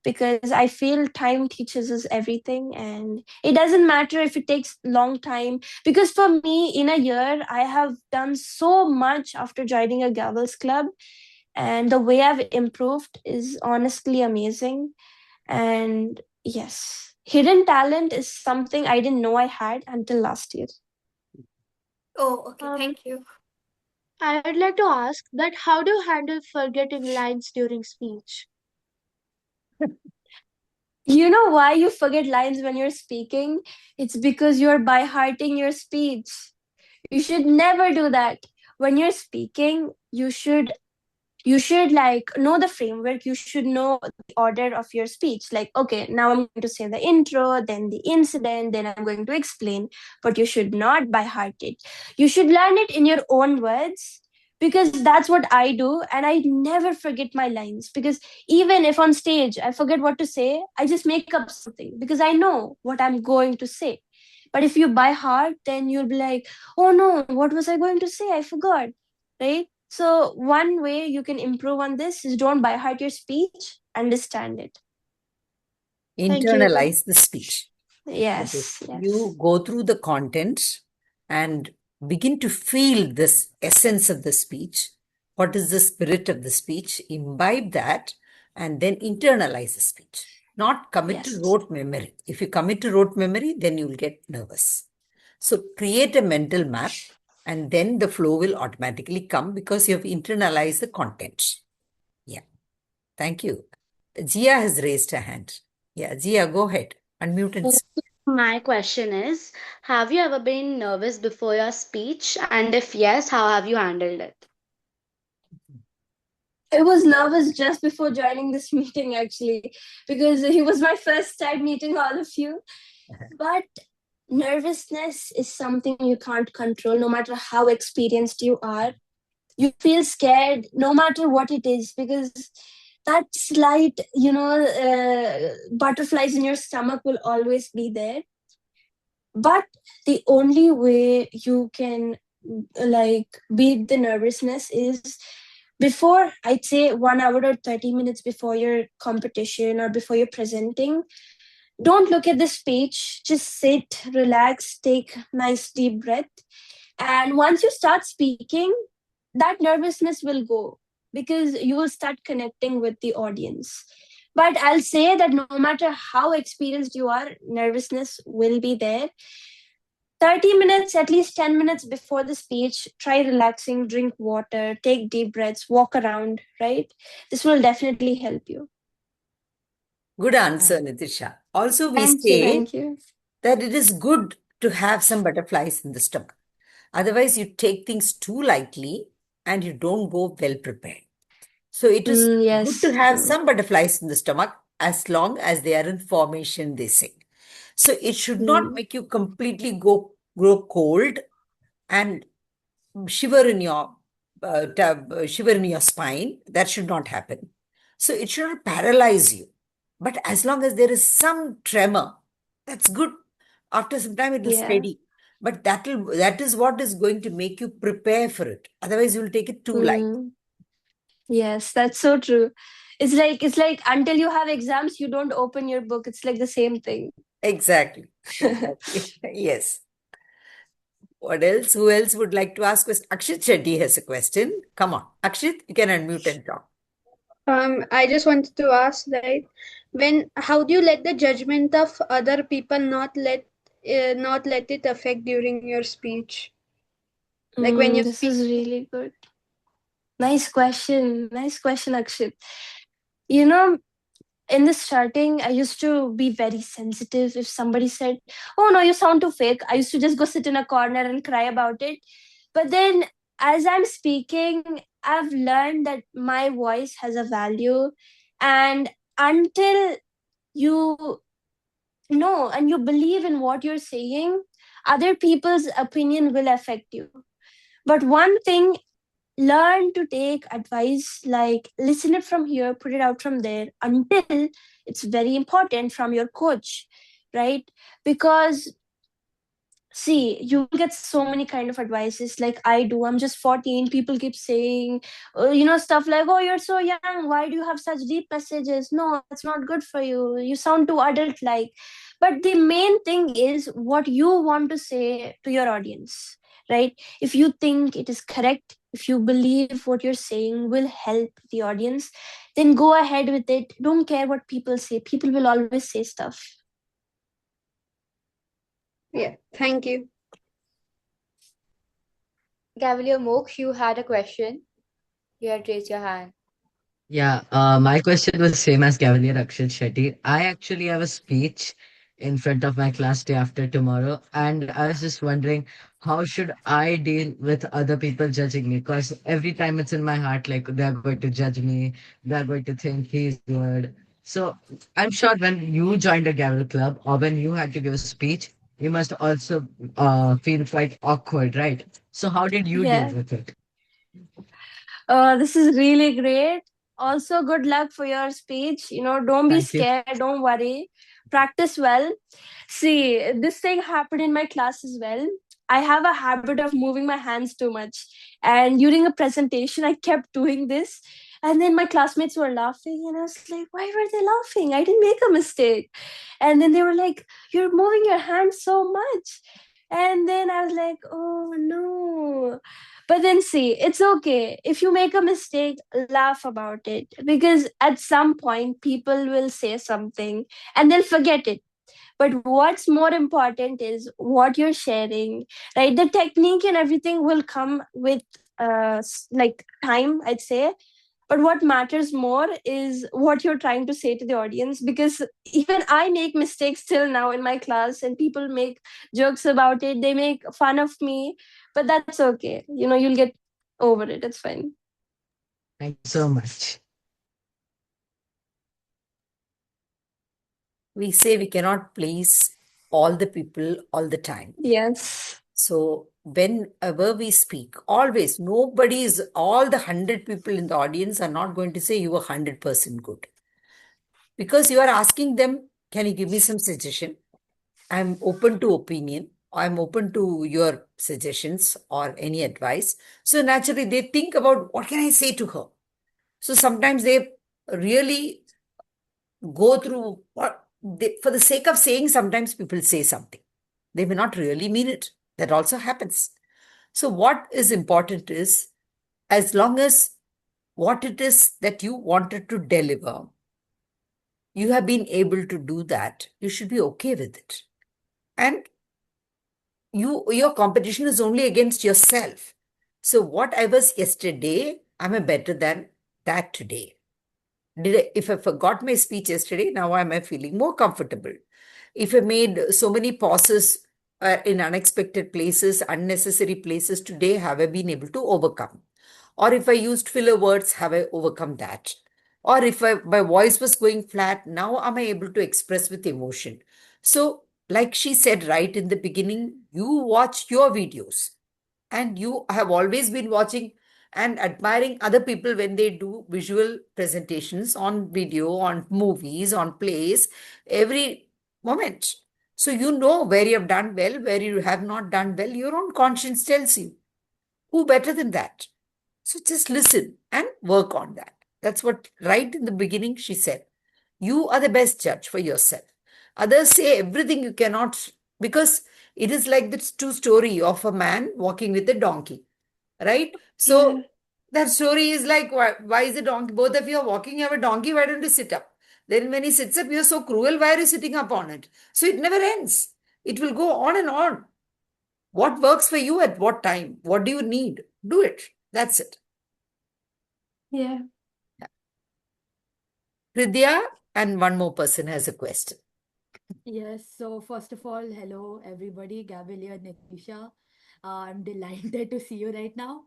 Speaker 2: because I feel time teaches us everything, and it doesn't matter if it takes long time. Because for me, in a year, I have done so much after joining a Gavels club, and the way I've improved is honestly amazing. And yes, hidden talent is something I didn't know I had until last year.
Speaker 4: Oh, okay.
Speaker 5: Um,
Speaker 4: Thank you.
Speaker 5: I'd like to ask that how do you handle forgetting lines during speech?
Speaker 2: You know why you forget lines when you're speaking? It's because you're by hearting your speech. You should never do that. When you're speaking, you should like know the framework. You should know the order of your speech. Like, okay, now I'm going to say the intro, then the incident, then I'm going to explain. But you should not by heart it. You should learn it in your own words, because that's what I do. And I never forget my lines, because even if on stage I forget what to say, I just make up something because I know what I'm going to say. But if you by heart, then you'll be like, oh no, what was I going to say? I forgot, right? So one way you can improve on this is don't by heart your speech, understand it.
Speaker 5: Thank you.
Speaker 3: Internalize the speech.
Speaker 2: Yes,
Speaker 3: You
Speaker 2: yes.
Speaker 3: go through the content and begin to feel this essence of the speech. What is the spirit of the speech? Imbibe that and then internalize the speech. Not commit to
Speaker 2: Yes.
Speaker 3: rote memory. If you commit to rote memory, then you'll get nervous. So create a mental map, and then the flow will automatically come because you have internalized the content. Yeah. Thank you. Jia has raised her hand. Yeah, Jia, go ahead. Unmute and speak.
Speaker 6: My question is, have you ever been nervous before your speech? And if yes, how have you handled it?
Speaker 2: I was nervous just before joining this meeting, actually, because it was my first time meeting all of you. But nervousness is something you can't control, no matter how experienced you are. you feel scared no matter what it is, because that slight, butterflies in your stomach will always be there. But the only way you can like beat the nervousness is before, I'd say 1 hour or 30 minutes before your competition or before you're presenting, don't look at the speech, just sit, relax, take nice deep breath. And once you start speaking, that nervousness will go because you will start connecting with the audience. But I'll say that no matter how experienced you are, nervousness will be there. 30 minutes, at least 10 minutes before the speech, try relaxing, drink water, take deep breaths, walk around, right? This will definitely help you.
Speaker 3: Good answer, Nithisha. Also, we
Speaker 2: Thank you.
Speaker 3: say
Speaker 2: Thank you.
Speaker 3: that it is good to have some butterflies in the stomach. Otherwise, you take things too lightly and you don't go well prepared. So it is good to
Speaker 2: Yes,
Speaker 3: have
Speaker 2: true.
Speaker 3: some butterflies in the stomach as long as they are in formation, they say. So it should not
Speaker 2: Mm,
Speaker 3: make you completely grow cold and shiver in your shiver in your spine. That should not happen. So it should not paralyze you. But as long as there is some tremor, that's good. After some time, it will
Speaker 2: yeah.
Speaker 3: steady. But that is what is going to make you prepare for it. Otherwise, you will take it too light.
Speaker 2: Mm, yes, that's so true. It's like until you have exams, you don't open your book. It's like the same thing.
Speaker 3: Exactly. Exactly. Yes. What else? Who else would like to ask question? Akshit Shetty has a question. Come on. Akshit, you can unmute and talk.
Speaker 5: I just wanted to ask, right, how do you let the judgment of other people not let it affect during your speech? Like when you're
Speaker 2: This is
Speaker 5: speaking.
Speaker 2: really good. Nice question. Nice question, Akshit. You know, in the starting, I used to be very sensitive. If somebody said, "Oh no, you sound too fake," I used to just go sit in a corner and cry about it. But then, as I'm speaking, I've learned that my voice has a value. And until you know and you believe in what you're saying, other people's opinion will affect you. But one thing, learn to take advice, like listen it from here, put it out from there, until it's very important from your coach, right? Because see, you get so many kind of advices like I do. I'm just 14. People keep saying, stuff like, "Oh, you're so young. Why do you have such deep messages? No, that's not good for you. You sound too adult like." But the main thing is what you want to say to your audience, right? If you think it is correct, if you believe what you're saying will help the audience, then go ahead with it. Don't care what people say. People will always say stuff.
Speaker 5: Yeah, thank you.
Speaker 1: Gavelier Moksh, you had a question. You had raised your hand.
Speaker 7: Yeah, my question was same as Gavelier Akshat Shetty. I actually have a speech in front of my class day after tomorrow, and I was just wondering how should I deal with other people judging me? Because every time it's in my heart, like they're going to judge me, they're going to think he's weird. So I'm sure when you joined a Gavel club or when you had to give a speech, you must also feel quite awkward, right? So how did you deal
Speaker 2: Yeah.
Speaker 7: with it?
Speaker 2: This is really great. Also, good luck for your speech. Don't be
Speaker 7: Thank you.
Speaker 2: scared. Don't worry. Practice well. See, this thing happened in my class as well. I have a habit of moving my hands too much. And during a presentation, I kept doing this. And then my classmates were laughing. And I was like, why were they laughing? I didn't make a mistake. And then they were like, you're moving your hands so much. And then I was like, oh no. But then see, it's okay. If you make a mistake, laugh about it. Because at some point, people will say something and they'll forget it. But what's more important is what you're sharing, right? The technique and everything will come with like time, I'd say. But what matters more is what you're trying to say to the audience, because even I make mistakes till now in my class and people make jokes about it, they make fun of me, but that's okay. You'll get over it. It's fine.
Speaker 7: Thank you so much.
Speaker 3: We say we cannot please all the people all the time.
Speaker 2: Yes.
Speaker 3: So whenever we speak, always, nobody is, all the 100 people in the audience are not going to say you are 100% good. Because you are asking them, can you give me some suggestion? I'm open to opinion. I'm open to your suggestions or any advice. So naturally, they think about what can I say to her. So sometimes they really go through what they, for the sake of saying. Sometimes people say something, they may not really mean it. That also happens. So what is important is, as long as what it is that you wanted to deliver, you have been able to do that, you should be okay with it. And your competition is only against yourself. So what I was yesterday, I'm a better than that today. If I forgot my speech yesterday, now am I feeling more comfortable? If I made so many pauses in unexpected places, unnecessary places today, have I been able to overcome? Or if I used filler words, have I overcome that? Or if my voice was going flat, now am I able to express with emotion? So, like she said right in the beginning, you watch your videos and you have always been watching and admiring other people when they do visual presentations on video, on movies, on plays, every moment. So you know where you have done well, where you have not done well. Your own conscience tells you. Who better than that? So just listen and work on that. That's what right in the beginning she said. You are the best judge for yourself. Others say everything you cannot, because it is like this true story of a man walking with a donkey, right? So
Speaker 2: Yeah.
Speaker 3: that story is like, why is a donkey? Both of you are walking, you have a donkey, why don't you sit up? Then when he sits up, you're so cruel, why are you sitting up on it? So it never ends. It will go on and on. What works for you at what time? What do you need? Do it. That's it.
Speaker 2: Yeah.
Speaker 3: Hridya and one more person has a question.
Speaker 8: Yes, so first of all, hello everybody, Gavelier, Nithisha. I'm delighted to see you right now.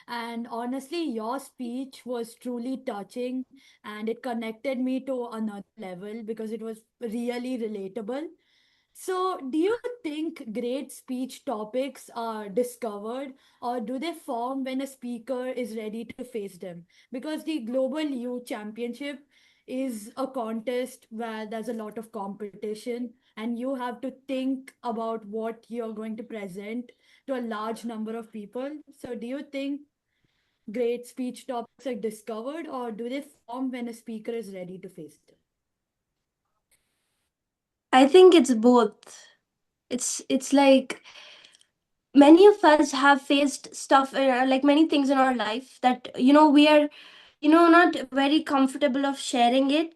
Speaker 8: And honestly, your speech was truly touching and it connected me to another level because it was really relatable. So, do you think great speech topics are discovered or do they form when a speaker is ready to face them? Because the Global Youth Championship is a contest where there's a lot of competition and you have to think about what you're going to present to a large number of people. So, do you think great speech topics are discovered or do they form when a speaker is ready to face them?
Speaker 2: I think it's both. It's like many of us have faced stuff, like many things in our life that we are not very comfortable of sharing it.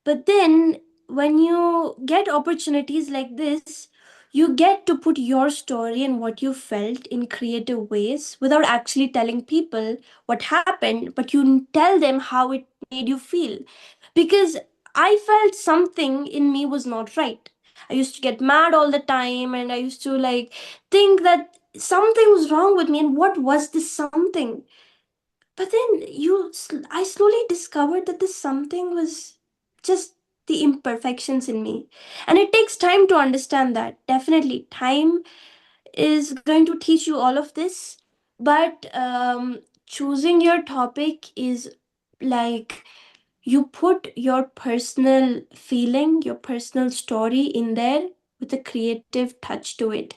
Speaker 2: But then when you get opportunities like this, you get to put your story and what you felt in creative ways without actually telling people what happened, but you tell them how it made you feel. Because I felt something in me was not right. I used to get mad all the time, and I used to like think that something was wrong with me, and what was this something? But then I slowly discovered that this something was just the imperfections in me. And it takes time to understand that. Definitely, time is going to teach you all of this. But choosing your topic is like you put your personal feeling, your personal story in there with a creative touch to it,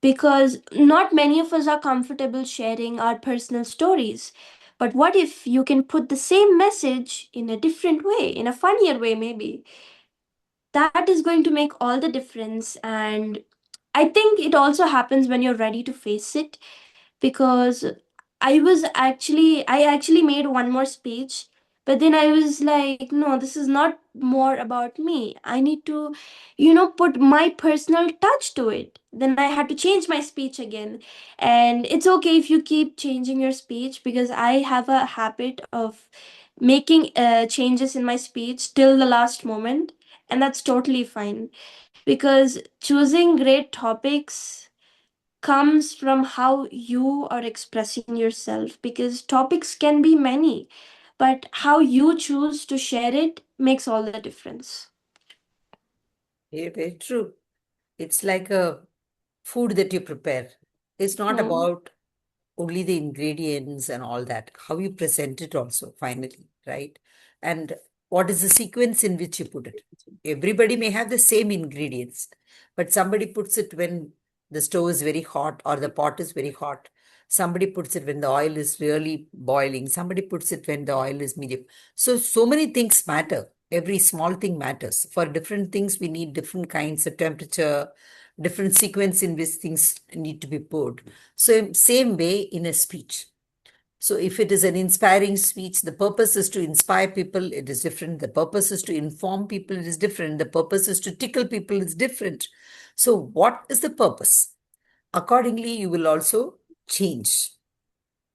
Speaker 2: because not many of us are comfortable sharing our personal stories. But what if you can put the same message in a different way, in a funnier way, maybe? That is going to make all the difference. And I think it also happens when you're ready to face it, because I actually made one more speech, but then I was like, no, this is not more about me. I need to, put my personal touch to it. Then I had to change my speech again. And it's okay if you keep changing your speech, because I have a habit of making changes in my speech till the last moment. And that's totally fine, because choosing great topics comes from how you are expressing yourself, because topics can be many, but how you choose to share it makes all the difference.
Speaker 3: Very, very true. It's like a food that you prepare. It's not
Speaker 2: Hmm.
Speaker 3: about only the ingredients and all that, how you present it also, finally, right? And what is the sequence in which you put it? Everybody may have the same ingredients, but somebody puts it when the stove is very hot or the pot is very hot. Somebody puts it when the oil is really boiling. Somebody puts it when the oil is medium. So many things matter. Every small thing matters. For different things, we need different kinds of temperature, different sequence in which things need to be put. So, same way in a speech. So, if it is an inspiring speech, the purpose is to inspire people, it is different. The purpose is to inform people, it is different. The purpose is to tickle people, it's different. So, what is the purpose? Accordingly, you will also change.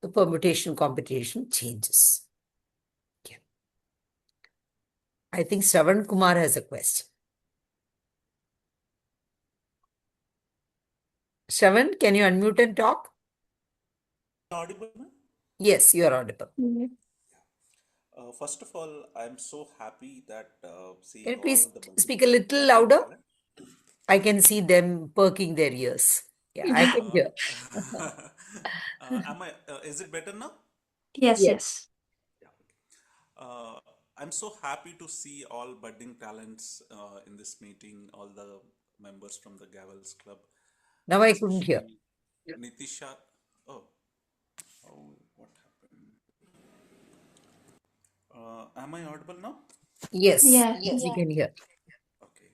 Speaker 3: The permutation competition changes. Yeah. I think Shravan Kumar has a question. Shravan, can you unmute and talk?
Speaker 9: Audible, ma'am?
Speaker 3: Yes, you are audible.
Speaker 2: Hmm.
Speaker 9: First of all, I'm so happy that
Speaker 3: Can
Speaker 9: seeing
Speaker 3: you please
Speaker 9: all the
Speaker 3: speak a little
Speaker 9: budding
Speaker 3: louder?
Speaker 9: talent.
Speaker 3: I can see them perking their ears. Yeah, I can
Speaker 9: Uh,
Speaker 3: hear.
Speaker 9: is it better now?
Speaker 2: Yes,
Speaker 3: Yes.
Speaker 2: yes.
Speaker 9: Yeah. Uh, I'm so happy to see all budding talents in this meeting, all the members from the Gavels Club,
Speaker 3: Now
Speaker 9: and
Speaker 3: I couldn't hear.
Speaker 9: especially Nithisha. Oh, what happened? Am I audible now?
Speaker 3: Yes,
Speaker 2: Yeah.
Speaker 3: yes, we can hear.
Speaker 9: Okay.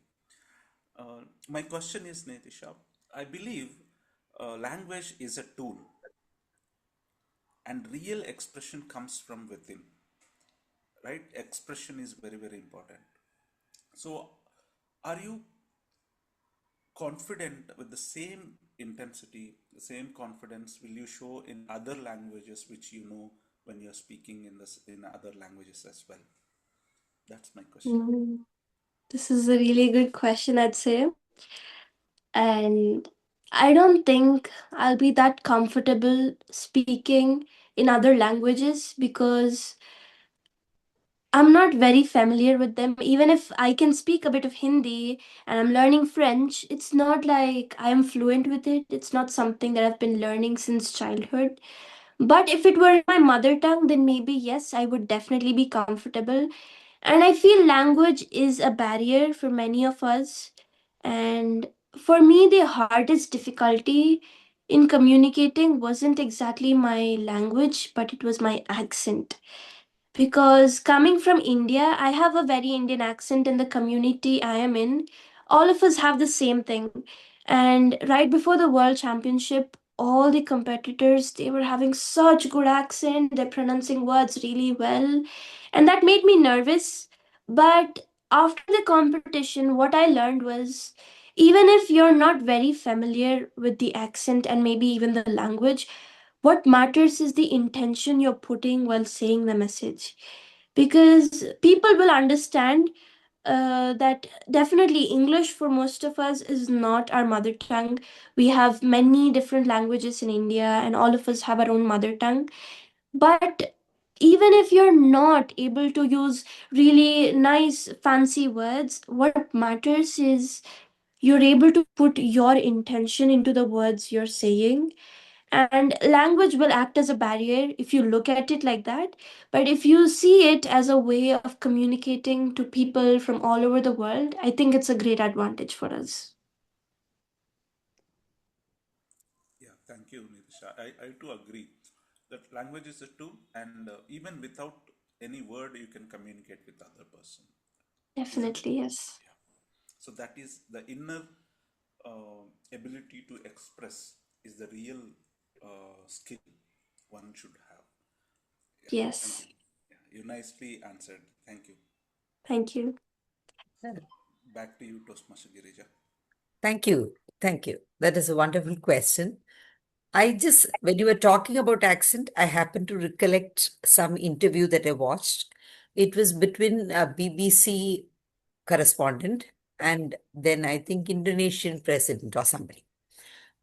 Speaker 9: My question is, Nithisha, I believe language is a tool and real expression comes from within, right? Expression is very, very important. So, are you confident with the same intensity, the same confidence will you show in other languages which you know when you're speaking in other languages as well? That's my question.
Speaker 2: Hmm. This is a really good question, I'd say. And I don't think I'll be that comfortable speaking in other languages because I'm not very familiar with them. Even if I can speak a bit of Hindi and I'm learning French, it's not like I am fluent with it. It's not something that I've been learning since childhood. But if it were my mother tongue, then maybe yes, I would definitely be comfortable. And I feel language is a barrier for many of us. And for me, the hardest difficulty in communicating wasn't exactly my language, but it was my accent. Because coming from India, I have a very Indian accent in the community I am in. All of us have the same thing. And right before the World Championship, all the competitors they were having such good accent, they're pronouncing words really well, and that made me nervous. But after the competition, what I learned was even if you're not very familiar with the accent and maybe even the language, what matters is the intention you're putting while saying the message. Because people will understand that definitely English for most of us is not our mother tongue. We have many different languages in India, and all of us have our own mother tongue. But even if you're not able to use really nice, fancy words, what matters is you're able to put your intention into the words you're saying. And language will act as a barrier if you look at it like that. But if you see it as a way of communicating to people from all over the world, I think it's a great advantage for us.
Speaker 9: Yeah, thank you, Nidhisha. I too agree that language is a tool, and even without any word, you can communicate with other person, isn't it?
Speaker 2: Definitely, yes.
Speaker 9: Yeah. So that is the inner ability to express is the real skill one should have. Yeah, thank you.
Speaker 2: Yes.
Speaker 9: Yeah, you nicely answered. Thank you.
Speaker 2: Thank you.
Speaker 9: Back to you, Toastmaster Girija.
Speaker 3: Thank you. Thank you. That is a wonderful question. When you were talking about accent, I happened to recollect some interview that I watched. It was between a BBC correspondent and then I think Indonesian president or somebody.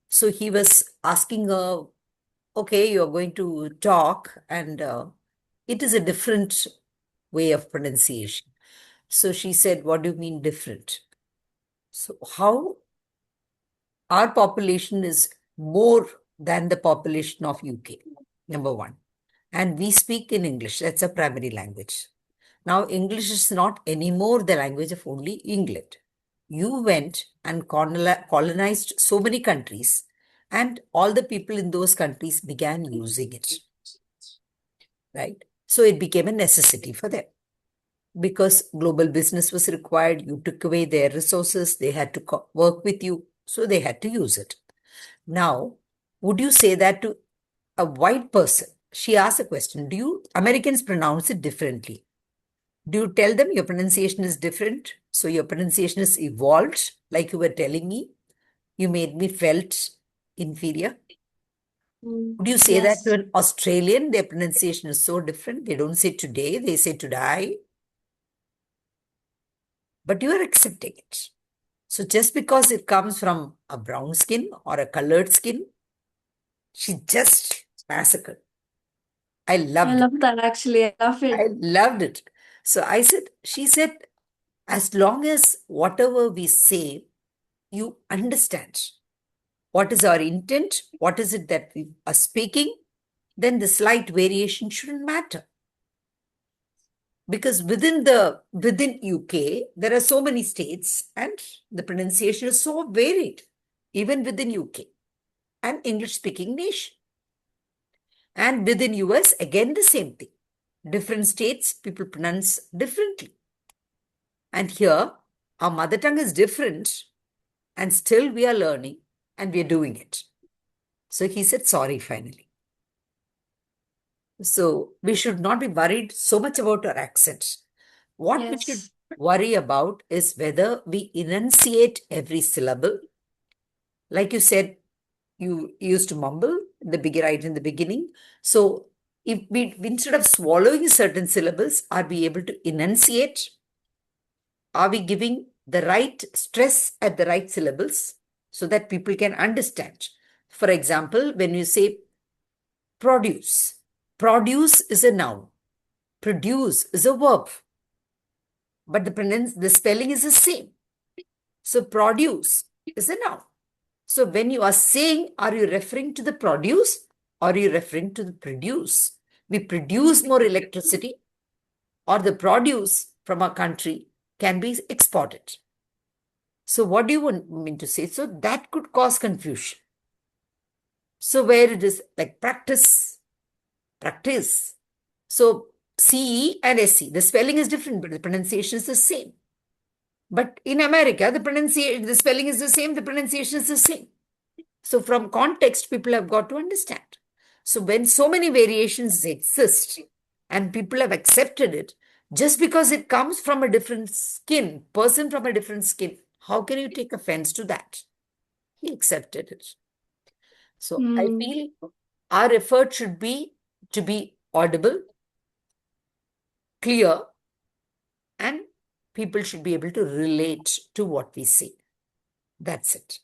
Speaker 3: So he was asking her, okay, you're going to talk, and it is a different way of pronunciation. So she said, what do you mean different? So, how our population is more than the population of UK, number one. And we speak in English. That's a primary language. Now, English is not anymore the language of only England. You went and colonized so many countries, and all the people in those countries began using it, right? So it became a necessity for them because global business was required. You took away their resources, they had to work with you, so they had to use it. Now, would you say that to a white person? She asked a question: do you Americans pronounce it differently? Do you tell them your pronunciation is different? So your pronunciation is evolved, like you were telling me. You made me felt inferior. Would you say that to
Speaker 2: Yes.
Speaker 3: an Australian? Their pronunciation is so different. They don't say today, they say today. But you are accepting it. So just because it comes from a brown skin or a colored skin, she just massacred. I
Speaker 2: I
Speaker 3: loved it.
Speaker 2: love that actually. I love it.
Speaker 3: I loved it. So she said, as long as whatever we say, you understand what is our intent, what is it that we are speaking, then the slight variation shouldn't matter. Because within UK, there are so many states and the pronunciation is so varied, even within UK, an English-speaking nation. And within US, again, the same thing. Different states, people pronounce differently. And here, our mother tongue is different, and still we are learning and we are doing it. So he said sorry finally. So we should not be worried so much about our accent. What we should
Speaker 2: Yes.
Speaker 3: worry about is whether we enunciate every syllable. Like you said, you used to mumble right in the beginning. So if we, instead of swallowing certain syllables, are we able to enunciate? Are we giving the right stress at the right syllables so that people can understand? For example, when you say produce, produce is a noun, produce is a verb, but the spelling is the same. So produce is a noun. So when you are saying, are you referring to the produce or are you referring to the produce? We produce more electricity, or the produce from our country can be exported. So what do you want me to say? So that could cause confusion. So where it is like practice. So CE and SE, the spelling is different, but the pronunciation is the same. But in America, the spelling is the same, the pronunciation is the same. So from context, people have got to understand. So when so many variations exist and people have accepted it, just because it comes from a different person from a different skin, how can you take offense to that? He accepted it. So I feel our effort should be to be audible, clear, and people should be able to relate to what we say. That's it.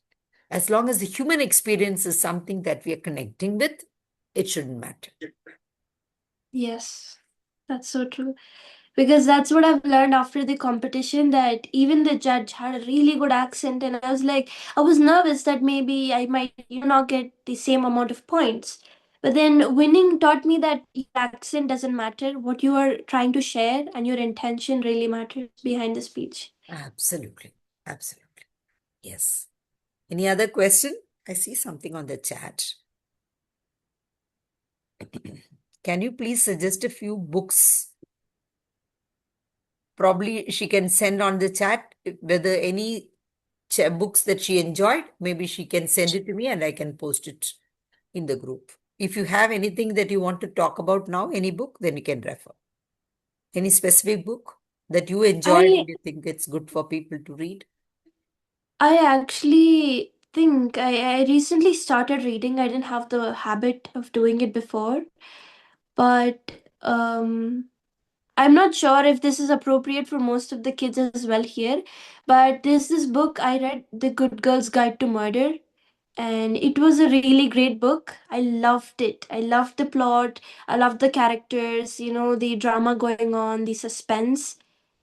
Speaker 3: As long as the human experience is something that we are connecting with, it shouldn't matter.
Speaker 2: Yes. That's so true. Because that's what I've learned after the competition, that even the judge had a really good accent, and I was nervous that maybe I might not get the same amount of points. But then winning taught me that your accent doesn't matter. What you are trying to share and your intention really matters behind the speech.
Speaker 3: Absolutely. Absolutely. Yes. Any other question? I see something on the chat. Can you please suggest a few books? Probably she can send on the chat whether any books that she enjoyed. Maybe she can send it to me and I can post it in the group. If you have anything that you want to talk about now, any book, then you can refer. Any specific book that you enjoyed
Speaker 2: I
Speaker 3: and you think it's good for people to read?
Speaker 2: I actually think I recently started reading. I didn't have the habit of doing it before, but I'm not sure if this is appropriate for most of the kids as well here, but there's this book I read, The Good Girl's Guide to Murder, and it was a really great book. I loved it. I loved the plot. I loved the characters, the drama going on, the suspense,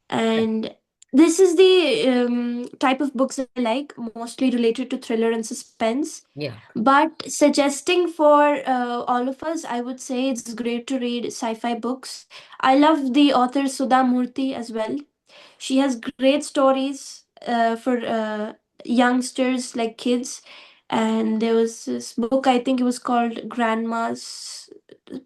Speaker 2: and This is the type of books I like, mostly related to thriller and suspense.
Speaker 3: Yeah.
Speaker 2: But suggesting for all of us, I would say it's great to read sci-fi books. I love the author Sudha Murthy as well. She has great stories for youngsters, like kids. And there was this book, I think it was called Grandma's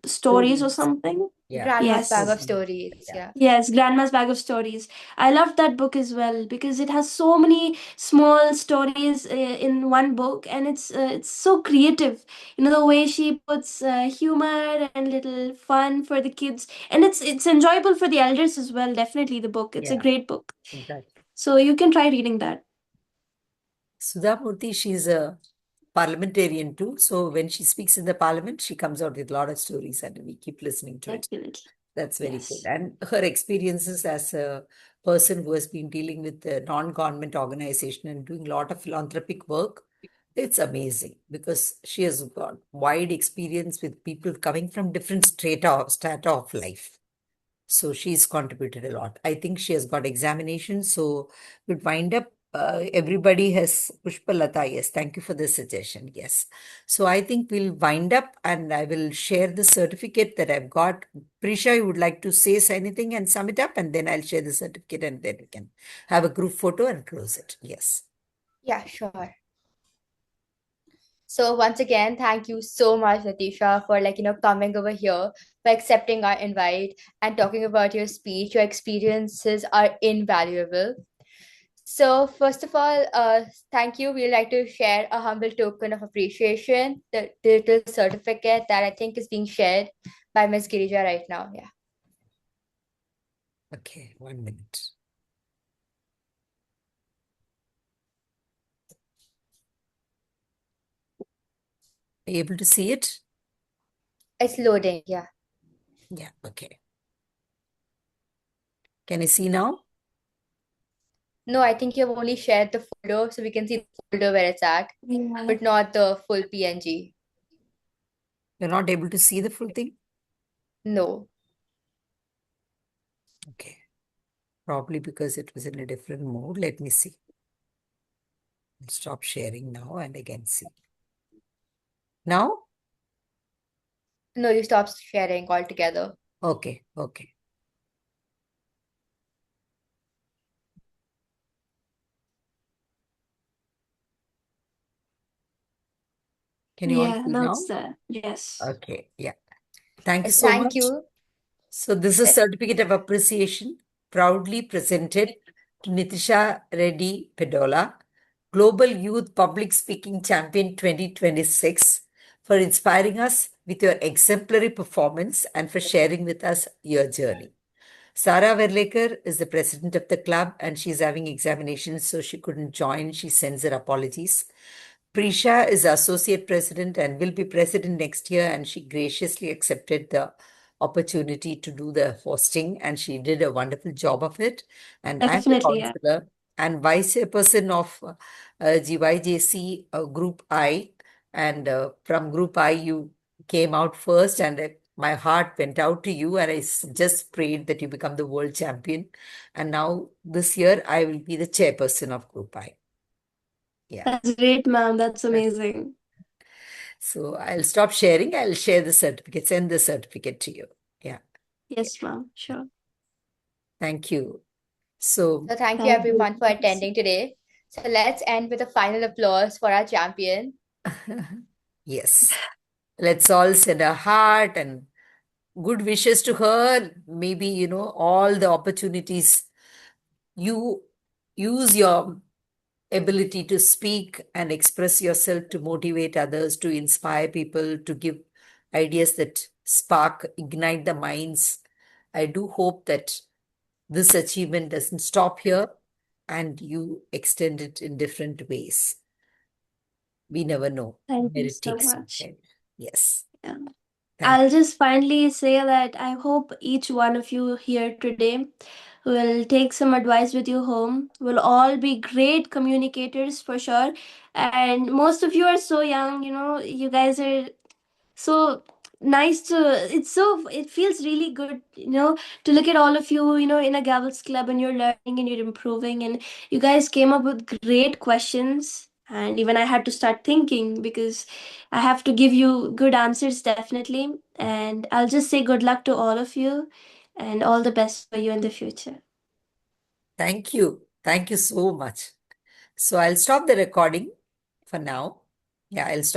Speaker 2: Stories or
Speaker 3: Stories.
Speaker 2: something.
Speaker 3: Yeah.
Speaker 1: Grandma's bag
Speaker 2: Yes.
Speaker 1: of
Speaker 3: Stories.
Speaker 1: stories.
Speaker 3: Yeah.
Speaker 1: Yeah.
Speaker 2: Yes, Grandma's Bag of Stories. I loved that book as well because it has so many small stories in one book, and it's so creative. You know, the way she puts humor and little fun for the kids, and it's enjoyable for the elders as well. Definitely, the book. It's a
Speaker 3: Yeah.
Speaker 2: great book.
Speaker 3: Exactly.
Speaker 2: So you can try reading that.
Speaker 3: Sudha Murthy, she's a parliamentarian too. So when she speaks in the parliament, she comes out with a lot of stories and we keep listening to it.
Speaker 2: Definitely.
Speaker 3: That's very good.
Speaker 2: Yes.
Speaker 3: And her experiences as a person who has been dealing with the non-government organization and doing a lot of philanthropic work, it's amazing because she has got wide experience with people coming from different strata of life. So she's contributed a lot. I think she has got examinations. So we'd wind up. Everybody has Pushpalata. Yes, thank you for the suggestion. Yes. So I think we'll wind up and I will share the certificate that I've got. Prisha, you would like to say anything and sum it up, and then I'll share the certificate and then we can have a group photo and close it. Yes.
Speaker 1: Yeah, sure. So once again, thank you so much, Nithisha, for coming over here, for accepting our invite and talking about your speech. Your experiences are invaluable. So first of all, thank you. We'd like to share a humble token of appreciation, the little certificate that I think is being shared by Ms. Girija right now. Yeah.
Speaker 3: Okay, 1 minute. Are you able to see it?
Speaker 1: It's loading. Yeah.
Speaker 3: Yeah, okay. Can you see now?
Speaker 1: No, I think you've only shared the folder so we can see the folder where it's at,
Speaker 2: Yeah.
Speaker 1: but not the full PNG.
Speaker 3: You're not able to see the full thing?
Speaker 1: No.
Speaker 3: Okay. Probably because it was in a different mode. Let me see. I'll stop sharing now and again see. Now?
Speaker 1: No, you stopped sharing altogether.
Speaker 3: Okay, okay. Can you all
Speaker 2: Yeah,
Speaker 3: see
Speaker 2: now
Speaker 3: now?
Speaker 2: it's there. Yes.
Speaker 3: Okay, yeah. Thank you
Speaker 1: Yes,
Speaker 3: so
Speaker 1: thank
Speaker 3: much.
Speaker 1: you.
Speaker 3: So this is
Speaker 1: Yes.
Speaker 3: certificate of appreciation proudly presented to Nithisha Reddy Peddolla, Global Youth Public Speaking Champion 2026, for inspiring us with your exemplary performance and for sharing with us your journey. Sarah Verlaker is the president of the club and she's having examinations, so she couldn't join. She sends her apologies. Prisha is associate president and will be president next year, and she graciously accepted the opportunity to do the hosting, and she did a wonderful job of it. And I'm the
Speaker 2: Definitely, yeah.
Speaker 3: counselor and vice chairperson of GYJC Group I. And from Group I, you came out first, and my heart went out to you, and just prayed that you become the world champion. And now this year, I will be the chairperson of Group I. Yeah.
Speaker 2: That's great, ma'am. That's amazing.
Speaker 3: So I'll stop sharing. I'll share the certificate, send the certificate to you. Yeah.
Speaker 2: Yes, ma'am. Sure.
Speaker 3: Thank you. So,
Speaker 1: So thank you
Speaker 2: Thank you.
Speaker 1: everyone for attending today. So let's end with a final applause for our champion.
Speaker 3: yes, let's all send a heart and good wishes to her. Maybe, all the opportunities you use your ability to speak and express yourself to motivate others, to inspire people, to give ideas that spark, ignite the minds. I do hope that this achievement doesn't stop here and you extend it in different ways. We never know
Speaker 2: Thank
Speaker 3: where
Speaker 2: you
Speaker 3: it
Speaker 2: so
Speaker 3: takes you.
Speaker 2: much.
Speaker 3: Yes.
Speaker 2: Yeah.
Speaker 3: Thank
Speaker 2: I'll just finally say that I hope each one of you here today will take some advice with you home. We'll all be great communicators for sure. And most of you are so young, you guys are so nice to it feels really good, to look at all of you, in a Gavels club, and you're learning and you're improving, and you guys came up with great questions, and even I had to start thinking because I have to give you good answers, definitely. And I'll just say good luck to all of you and all the best for you in the future.
Speaker 3: Thank you. Thank you so much. So I'll stop the recording for now. Yeah, I'll stop.